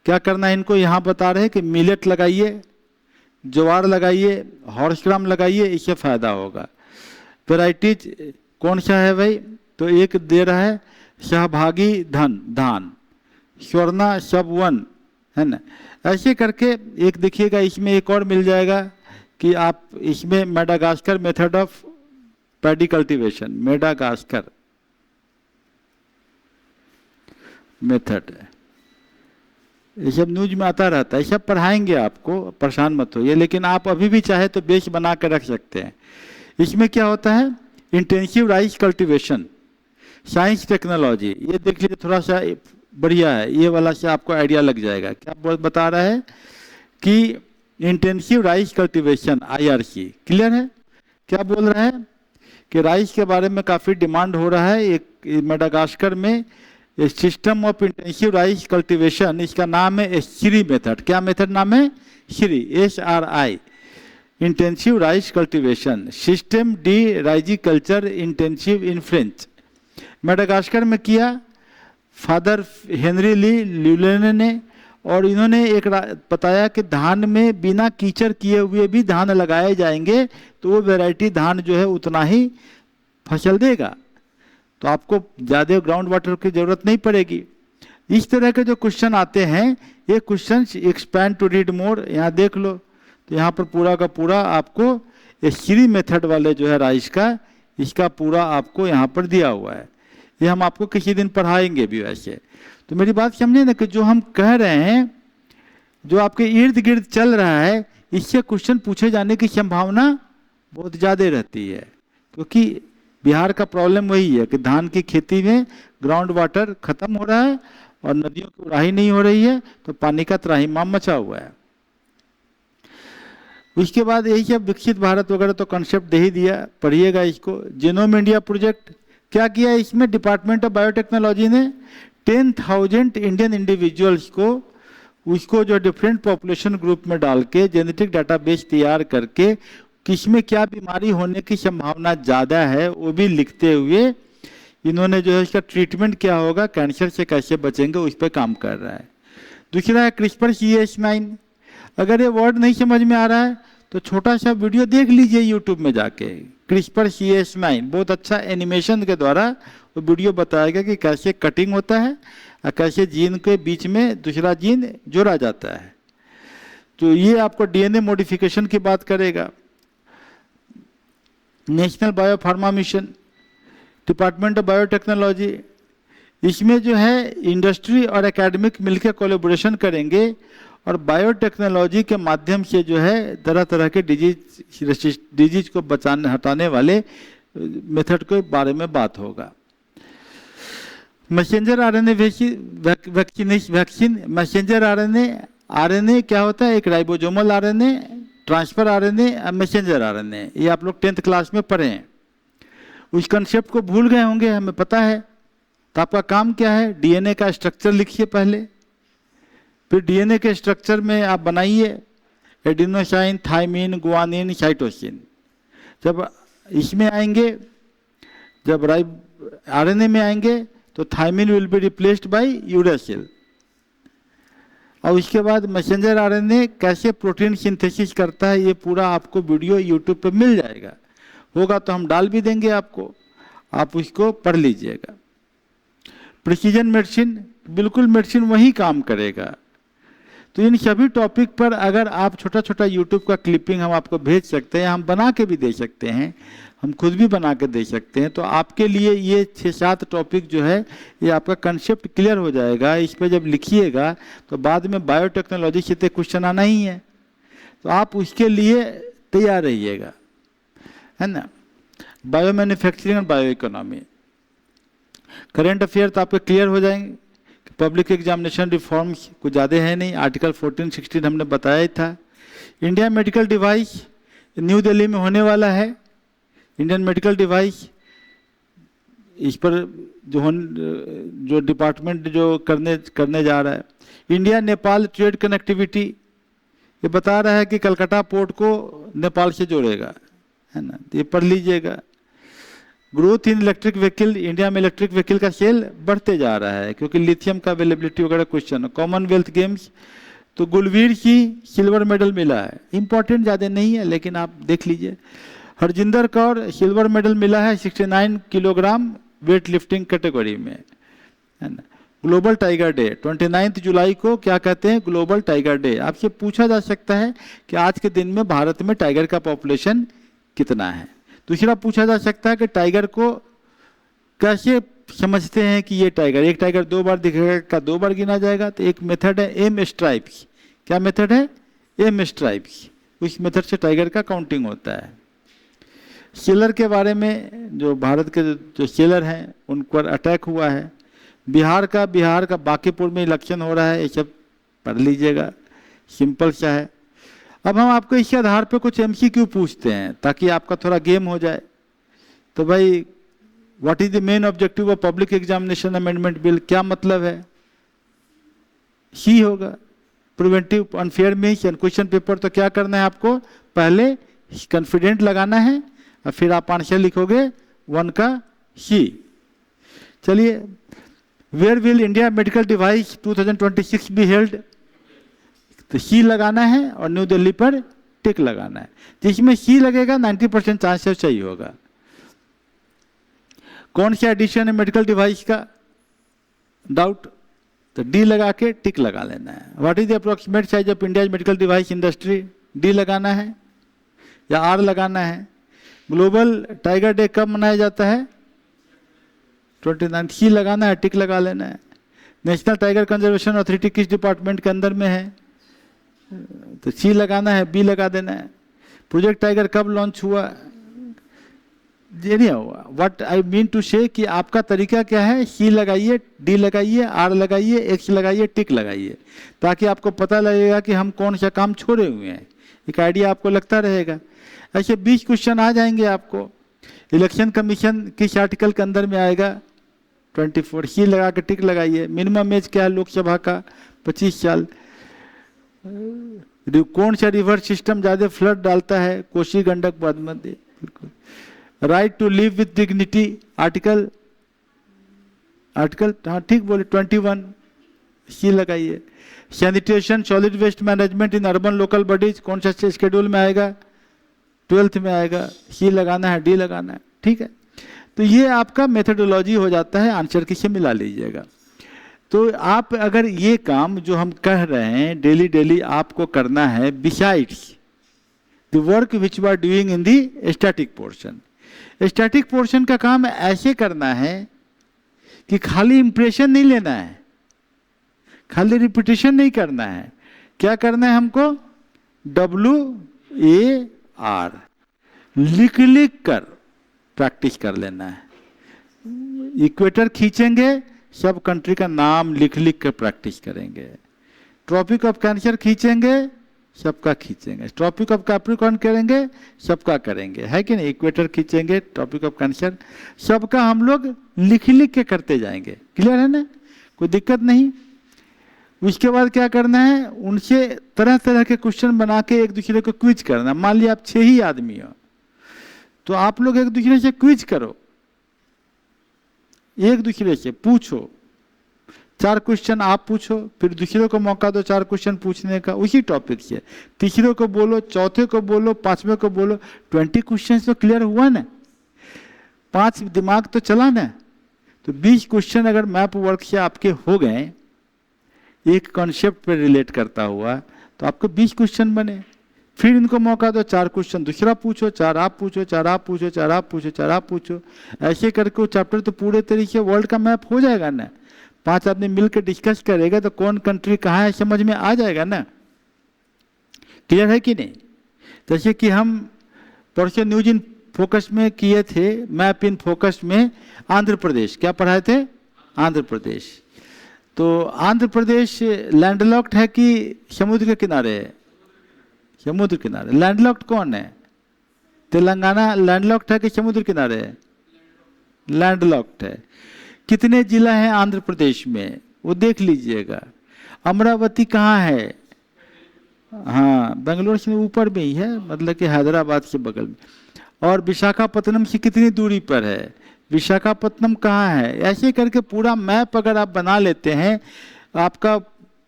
क्या करना है इनको, यहाँ बता रहे हैं कि मिलेट लगाइए, ज्वार लगाइए, हॉर्स ग्राम लगाइए, इससे फायदा होगा। वैराइटीज कौन सा है भाई, तो एक दे रहा है सहभागी धन धान, स्वर्णा सब वन, है ना। ऐसे करके एक देखिएगा, इसमें एक और मिल जाएगा कि आप इसमें Madagascar method of paddy cultivation, Madagascar method, ये सब न्यूज में आता रहता है, सब पढ़ाएंगे आपको, परेशान मत होइए। लेकिन आप अभी भी चाहे तो बेस बना कर रख सकते हैं। इसमें क्या होता है, intensive rice cultivation, science technology, ये देख लीजिए थोड़ा सा बढ़िया है, ये वाला से आपको आइडिया लग जाएगा। क्या बता रहा है कि intensive rice cultivation IRC, clear है। क्या बोल रहा है कि राइस के बारे में काफ़ी डिमांड हो रहा है। एक मेडागास्कर में system of intensive rice cultivation, इसका नाम है श्री मेथड। क्या मेथड नाम है, Shri, SRI, intensive rice cultivation system डी राइजिकल्चर इंटेंसिव इन फ्रेंच। मेडागास्कर में किया फादर हेनरी ली ल्यूलेन ने, और इन्होंने एक बताया कि धान में बिना कीचड़ किए हुए भी धान लगाए जाएंगे तो वो वैरायटी धान जो है उतना ही फसल देगा, तो आपको ज़्यादा ग्राउंड वाटर की जरूरत नहीं पड़ेगी। इस तरह के जो क्वेश्चन आते हैं, ये question expand to read more, यहाँ देख लो, तो यहाँ पर पूरा का पूरा आपको ये श्री मेथड वाले जो है राइस का, इसका पूरा आपको यहाँ पर दिया हुआ है। ये हम आपको किसी दिन पढ़ाएंगे भी वैसे। तो मेरी बात समझे ना, कि जो हम कह रहे हैं, जो आपके इर्द गिर्द चल रहा है, इससे क्वेश्चन पूछे जाने की संभावना बहुत ज़्यादा रहती है, क्योंकि बिहार का प्रॉब्लम वही है कि धान की खेती में ग्राउंड वाटर खत्म हो रहा है और नदियों की उड़ाही नहीं हो रही है, तो पानी का त्राहिमाम मचा हुआ है। उसके बाद यही सब विकसित भारत वगैरह तो कॉन्सेप्ट दे ही दिया, पढ़िएगा इसको। जीनोम इंडिया प्रोजेक्ट क्या किया, इसमें डिपार्टमेंट ऑफ बायोटेक्नोलॉजी ने 10,000 इंडियन इंडिविजुअल्स को, उसको जो डिफरेंट पॉपुलेशन ग्रुप में डाल के जेनेटिक डाटाबेस तैयार करके किसमें क्या बीमारी होने की संभावना ज़्यादा है वो भी लिखते हुए इन्होंने जो है इसका ट्रीटमेंट क्या होगा, कैंसर से कैसे बचेंगे, उस पर काम कर रहा है। दूसरा है CRISPR-Cas9। अगर ये वर्ड नहीं समझ में आ रहा है तो छोटा सा वीडियो देख लीजिए यूट्यूब में जाके, CRISPR-Cas9, बहुत अच्छा एनिमेशन के द्वारा वो वीडियो बताएगा कि कैसे कटिंग होता है और कैसे जीन के बीच में दूसरा जीन जोड़ा जाता है। तो ये आपको DNA मॉडिफिकेशन की बात करेगा। National biopharma mission, department of biotechnology, इसमें जो है इंडस्ट्री और एकेडमिक मिलकर कोलैबोरेशन करेंगे और बायोटेक्नोलॉजी के माध्यम से जो है तरह तरह के डिजीज को बचाने हटाने वाले मेथड के बारे में बात होगा। Messenger RNA vaccine, messenger RNA क्या होता है, एक ribosomal RNA, transfer RNA, messenger RNA, ये आप लोग 10th क्लास में पढ़े हैं। उस कंसेप्ट को भूल गए होंगे, हमें पता है। तो आपका काम क्या है, DNA का स्ट्रक्चर लिखिए पहले, फिर DNA के स्ट्रक्चर में आप बनाइए एडिनोसाइन, थाइमिन, गुआनिन, साइटोसिन। जब इसमें आएंगे, जब RNA में आएंगे तो thymine will be replaced by uracil, और उसके बाद मैसेंजर RNA कैसे प्रोटीन सिंथेसिस करता है, ये पूरा आपको वीडियो यूट्यूब पे मिल जाएगा। होगा तो हम डाल भी देंगे आपको, आप उसको पढ़ लीजिएगा। प्रिसीजन मेडिसिन, बिल्कुल मेडिसिन वही काम करेगा। तो इन सभी टॉपिक पर अगर आप छोटा छोटा यूट्यूब का क्लिपिंग हम आपको भेज सकते हैं, हम बना के भी दे सकते हैं, हम खुद भी बना के दे सकते हैं, तो आपके लिए ये 6-7 टॉपिक जो है ये आपका कंसेप्ट क्लियर हो जाएगा। इस पर जब लिखिएगा तो बाद में बायोटेक्नोलॉजी से तो क्वेश्चन आना ही है, तो आप उसके लिए तैयार रहिएगा, है ना। बायो मैन्युफैक्चरिंग और बायो इकोनॉमी, करेंट अफेयर तो आपके क्लियर हो जाएंगे। पब्लिक एग्जामिनेशन रिफॉर्म्स कुछ ज़्यादा है नहीं, आर्टिकल 14-16 हमने बताया ही था। India medical device new Delhi में होने वाला है, इंडियन मेडिकल डिवाइस, इस पर जो डिपार्टमेंट जो करने जा रहा है। इंडिया नेपाल ट्रेड कनेक्टिविटी, ये बता रहा है कि कलकत्ता पोर्ट को नेपाल से जोड़ेगा, है ना, ये पढ़ लीजिएगा। Growth in electric vehicle, India में इलेक्ट्रिक व्हीकल का सेल बढ़ते जा रहा है क्योंकि लिथियम का अवेलेबिलिटी वगैरह क्वेश्चन है। कॉमनवेल्थ गेम्स, तो गुलवीर की सिल्वर मेडल मिला है, इंपॉर्टेंट ज़्यादा नहीं है लेकिन आप देख लीजिए। हरजिंदर कौर सिल्वर मेडल मिला है 69 किलोग्राम वेट लिफ्टिंग कैटेगरी में, है ना। ग्लोबल टाइगर डे 29 जुलाई को क्या कहते हैं, ग्लोबल टाइगर डे। आपसे पूछा जा सकता है कि आज के दिन में भारत में टाइगर का पॉपुलेशन कितना है। दूसरा पूछा जा सकता है कि टाइगर को कैसे समझते हैं कि ये टाइगर, एक टाइगर 2 बार दिखेगा का 2 बार गिना जाएगा। तो एक मेथड है एम स्ट्राइप की। क्या मेथड है, एम स्ट्राइप की। उस मेथड से टाइगर का काउंटिंग होता है। शेलर के बारे में, जो भारत के जो शेलर हैं उन पर अटैक हुआ है। बिहार का बांकीपुर में इलेक्शन हो रहा है, ये सब पढ़ लीजिएगा, सिंपल सा है। अब हम आपको इसके आधार पे कुछ एमसीक्यू पूछते हैं ताकि आपका थोड़ा गेम हो जाए। तो भाई, what is the main objective of public examination amendment bill, क्या मतलब है, सी होगा। Preventive unfair means question paper तो क्या करना है आपको, पहले कॉन्फिडेंट लगाना है और फिर आप आंसर लिखोगे 1 का सी। चलिए, where will India medical device 2026 be held, तो सी लगाना है और न्यू दिल्ली पर टिक लगाना है। जिसमें सी लगेगा 90% चांसेस सही होगा। कौन सा एडिशन है मेडिकल डिवाइस का, डाउट, तो डी लगा के टिक लगा लेना है। What is the approximate size of India medical device industry, D लगाना है या आर लगाना है। ग्लोबल टाइगर डे कब मनाया जाता है, 29, सी लगाना है, टिक लगा लेना है। नेशनल टाइगर कंजर्वेशन अथॉरिटी किस डिपार्टमेंट के अंदर में है, तो सी लगाना है, बी लगा देना है। प्रोजेक्ट टाइगर कब लॉन्च हुआ, ये नहीं हुआ। व्हाट आई मीन टू से कि आपका तरीका क्या है, सी लगाइए, डी लगाइए, आर लगाइए, एक्स लगाइए, टिक लगाइए, ताकि आपको पता लगेगा कि हम कौन सा काम छोड़े हुए हैं। एक आइडिया आपको लगता रहेगा। ऐसे 20 क्वेश्चन आ जाएंगे आपको। इलेक्शन कमीशन किस आर्टिकल के अंदर में आएगा, 24, सी लगा के टिक लगाइए। मिनिमम एज क्या है लोकसभा का, 25 साल। कौन सा रिवर सिस्टम ज्यादा फ्लड डालता है, Kosi Gandak Bagmati. Right to live with dignity, article हाँ ठीक बोले 21, सी लगाइए। Sanitation solid waste management in urban local bodies कौन सा शेड्यूल में आएगा, 12th में आएगा, सी लगाना है, डी लगाना है, ठीक है। तो ये आपका मेथडोलॉजी हो जाता है, आंसर किससे मिला लीजिएगा। तो आप अगर ये काम जो हम कह रहे हैं डेली डेली आपको करना है, besides the work which you are doing in the static portion. Static portion का काम ऐसे करना है कि खाली इंप्रेशन नहीं लेना है, खाली रिपीटिशन नहीं करना है। क्या करना है हमको, WAR लिख लिख कर प्रैक्टिस कर लेना है। इक्वेटर खींचेंगे, सब कंट्री का नाम लिख लिख कर प्रैक्टिस करेंगे। ट्रॉपिक ऑफ कैंसर खींचेंगे, सबका खींचेंगे। ट्रॉपिक ऑफ कैप्रिकॉर्न करेंगे, सबका करेंगे, है कि नहीं। इक्वेटर खींचेंगे, ट्रॉपिक ऑफ कैंसर, सबका हम लोग लिख लिख के करते जाएंगे। क्लियर है ना, कोई दिक्कत नहीं। उसके बाद क्या करना है, उनसे तरह तरह के क्वेश्चन बना के एक दूसरे को क्विज करना। मान लिया आप 6 ही आदमी हो, तो आप लोग एक दूसरे से क्विज करो, एक दूसरे से पूछो। 4 क्वेश्चन आप पूछो, फिर दूसरे को मौका दो 4 क्वेश्चन पूछने का उसी टॉपिक से। तीसरे को बोलो, चौथे को बोलो, 5वें को बोलो। 20 क्वेश्चन तो क्लियर हुआ ना, 5 दिमाग तो चला ना। तो 20 क्वेश्चन अगर मैप वर्क से आपके हो गए, एक कॉन्सेप्ट पे रिलेट करता हुआ, तो आपको 20 क्वेश्चन बने। फिर इनको मौका दो, 4 क्वेश्चन दूसरा पूछो, 4 आप पूछो, 4 आप पूछो, 4 आप पूछो, 4 आप पूछो। ऐसे करके वो चैप्टर तो पूरे तरीके से वर्ल्ड का मैप हो जाएगा ना। 5 आदमी मिलकर डिस्कस करेगा तो कौन कंट्री कहाँ है समझ में आ जाएगा ना। क्लियर है कि नहीं। जैसे कि हम परसों न्यूज इन फोकस में किए थे, मैप इन फोकस में आंध्र प्रदेश, क्या पढ़ाए थे, आंध्र प्रदेश। तो आंध्र प्रदेश लैंडलॉक्ड है कि समुद्र के किनारे है, समुद्र किनारे। लैंडलॉक्ड कौन है, तेलंगाना लैंडलॉक्ड है कि समुद्र किनारे है, लैंडलॉक्ड है। कितने जिला हैं आंध्र प्रदेश में वो देख लीजिएगा। अमरावती कहाँ है, हाँ बेंगलोर से ऊपर में ही है, मतलब कि हैदराबाद के बगल में। और विशाखापत्तनम से कितनी दूरी पर है, विशाखापत्तनम कहाँ है। ऐसे करके पूरा मैप अगर आप बना लेते हैं, आपका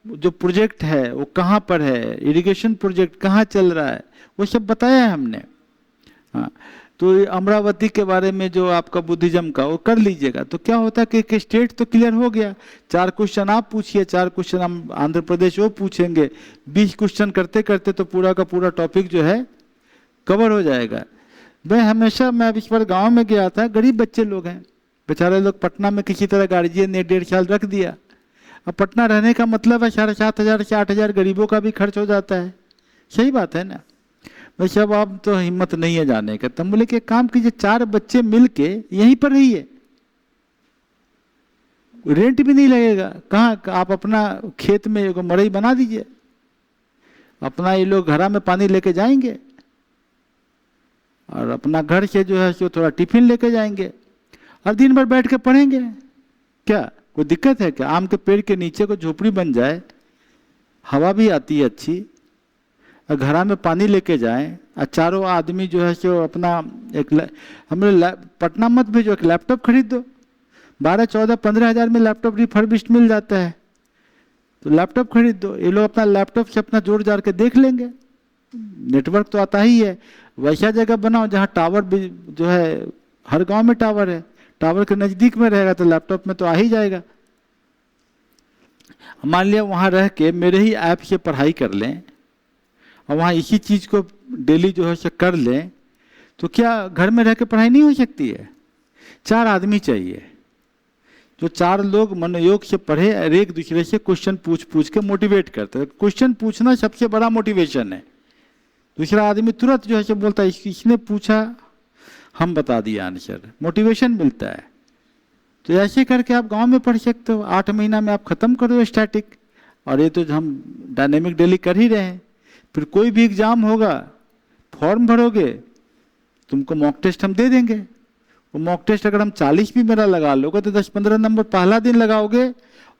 जो प्रोजेक्ट है वो कहाँ पर है, इरिगेशन प्रोजेक्ट कहाँ चल रहा है, वो सब बताया है हमने। हाँ, तो ये अमरावती के बारे में जो आपका बुद्धिज्म का वो कर लीजिएगा, तो क्या होता है कि एक स्टेट तो क्लियर हो गया। 4 क्वेश्चन आप पूछिए, 4 क्वेश्चन हम आंध्र प्रदेश वो पूछेंगे, 20 क्वेश्चन करते करते तो पूरा का पूरा टॉपिक जो है कवर हो जाएगा। मैं इस बार गाँव में गया था, गरीब बच्चे लोग हैं बेचारे लोग, पटना में किसी तरह गार्जियन ने 1.5 साल रख दिया। अब पटना रहने का मतलब है 7,500 से 8,000 गरीबों का भी खर्च हो जाता है, सही बात है ना। वैसे अब आप तो हिम्मत नहीं है जाने का, तब बोले कि काम कीजिए 4 बच्चे मिलके यहीं पर रहिए, रेंट भी नहीं लगेगा। कहाँ आप अपना खेत में एक मड़ई बना दीजिए, अपना ये लोग घरा में पानी लेके जाएंगे और अपना घर से जो है सो थोड़ा टिफिन लेके जाएंगे और दिन भर बैठ के पढ़ेंगे। क्या कोई दिक्कत है क्या? आम के पेड़ के नीचे को झोपड़ी बन जाए, हवा भी आती है अच्छी, और घरा में पानी लेके जाएं, और चारों आदमी जो है सो अपना हमें पटना मत भेजो, एक लैपटॉप खरीद दो, 12, 14, 15 हज़ार में लैपटॉप रिफर्बिश्ड मिल जाता है, तो लैपटॉप खरीद दो। ये लोग अपना लैपटॉप से अपना जोड़ जाड़ के देख लेंगे, नेटवर्क तो आता ही है। वैसा जगह बनाओ जहाँ टावर भी जो है, हर गांव में टावर है, टावर के नज़दीक में रहेगा तो लैपटॉप में तो आ ही जाएगा। मान लिया वहाँ रह के मेरे ही ऐप से पढ़ाई कर लें और वहाँ इसी चीज़ को डेली जो है से कर लें, तो क्या घर में रह के पढ़ाई नहीं हो सकती है? 4 आदमी चाहिए, जो 4 लोग मनोयोग से पढ़े और एक दूसरे से क्वेश्चन पूछ के मोटिवेट करते हैं। क्वेश्चन पूछना सबसे बड़ा मोटिवेशन है। दूसरा आदमी तुरंत जो है से बोलता है इसने पूछा हम बता दिया आंसर, मोटिवेशन मिलता है। तो ऐसे करके आप गांव में पढ़ सकते हो, 8 महीना में आप खत्म करो स्टैटिक, और ये तो हम डायनेमिक डेली कर ही रहे हैं। फिर कोई भी एग्जाम होगा, फॉर्म भरोगे, तुमको मॉक टेस्ट हम दे देंगे। वो मॉक टेस्ट अगर हम 40 भी मेरा लगा लोगे तो 10-15 नंबर पहला दिन लगाओगे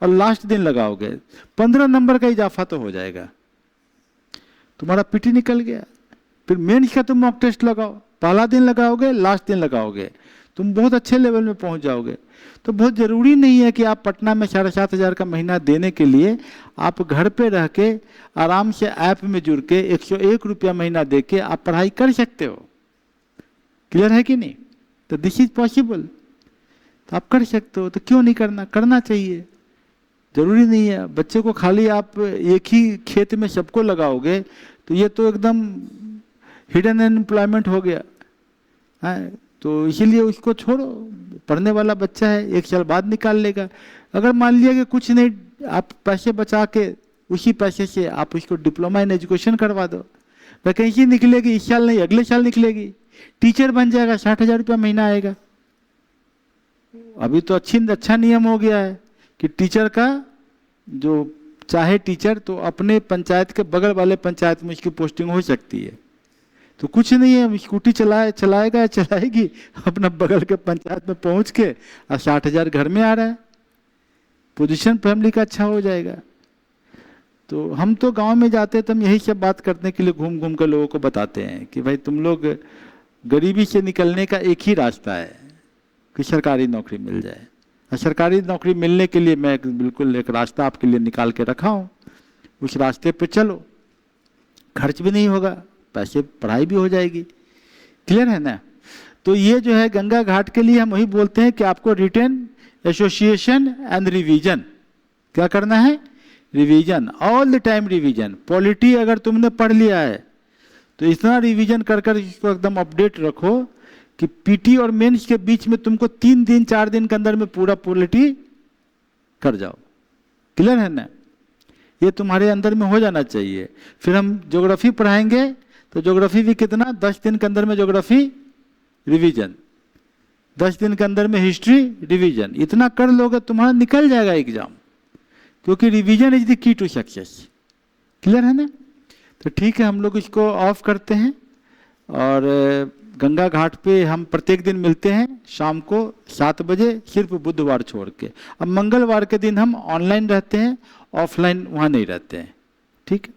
और लास्ट दिन लगाओगे, 15 नंबर का इजाफा तो हो जाएगा, तुम्हारा पीटी निकल गया। फिर मेंस का तुम मॉक टेस्ट लगाओ, पहला दिन लगाओगे, लास्ट दिन लगाओगे, तुम बहुत अच्छे लेवल में पहुंच जाओगे। तो बहुत ज़रूरी नहीं है कि आप पटना में 7,500 का महीना देने के लिए आप घर पे रह के आराम से ऐप में जुड़ के 101 रुपया महीना दे के आप पढ़ाई कर सकते हो। क्लियर है कि नहीं? तो दिस इज पॉसिबल, तो आप कर सकते हो, तो क्यों नहीं करना? करना चाहिए। जरूरी नहीं है बच्चे को खाली आप एक ही खेत में सबको लगाओगे तो ये तो एकदम हिडन एम्प्लॉयमेंट हो गया है। तो इसीलिए उसको छोड़ो, पढ़ने वाला बच्चा है, 1 साल बाद निकाल लेगा। अगर मान लिया कि कुछ नहीं, आप पैसे बचा के उसी पैसे से आप उसको डिप्लोमा इन एजुकेशन करवा दो, वैकेंसी निकलेगी, इस साल नहीं अगले साल निकलेगी, टीचर बन जाएगा, 60,000 रुपया महीना आएगा। अभी तो अच्छा नियम हो गया है कि टीचर का जो चाहे टीचर तो अपने पंचायत के बगल वाले पंचायत में उसकी पोस्टिंग हो सकती है। तो कुछ नहीं है, स्कूटी चलाएगा चलाएगी, अपना बगल के पंचायत में पहुंच के और 60,000 घर में आ रहा है, पोजीशन फैमिली का अच्छा हो जाएगा। तो हम तो गांव में जाते तो हम यही सब बात करने के लिए घूम घूम कर लोगों को बताते हैं कि भाई तुम लोग गरीबी से निकलने का एक ही रास्ता है कि सरकारी नौकरी मिल जाए। और सरकारी नौकरी मिलने के लिए मैं बिल्कुल एक रास्ता आपके लिए निकाल के रखा हूँ, उस रास्ते पे चलो, खर्च भी नहीं होगा, पैसे पढ़ाई भी हो जाएगी। क्लियर है ना? तो ये जो है गंगा घाट के लिए हम वही बोलते हैं कि आपको रिटेन, एसोसिएशन एंड रिवीजन, क्या करना है? Revision, all the time revision. Polity अगर तुमने पढ़ लिया है तो इतना रिवीजन कर कर इसको एकदम अपडेट रखो कि पीटी और मेंस के बीच में तुमको 3 दिन 4 दिन के अंदर में पूरा पॉलिटी कर जाओ। क्लियर है ना? ये तुम्हारे अंदर में हो जाना चाहिए। फिर हम ज्योग्राफी पढ़ाएंगे तो ज्योग्राफी भी कितना, 10 दिन के अंदर में ज्योग्राफी रिवीजन, 10 दिन के अंदर में हिस्ट्री रिवीजन। इतना कर लोगे तुम्हारा निकल जाएगा एग्जाम, क्योंकि revision is the key to success. Clear है ना? तो ठीक है, हम लोग इसको ऑफ करते हैं और गंगा घाट पे हम प्रत्येक दिन मिलते हैं शाम को 7 बजे, सिर्फ बुधवार छोड़ के। अब मंगलवार के दिन हम ऑनलाइन रहते हैं, ऑफलाइन वहाँ नहीं रहते हैं। ठीक है।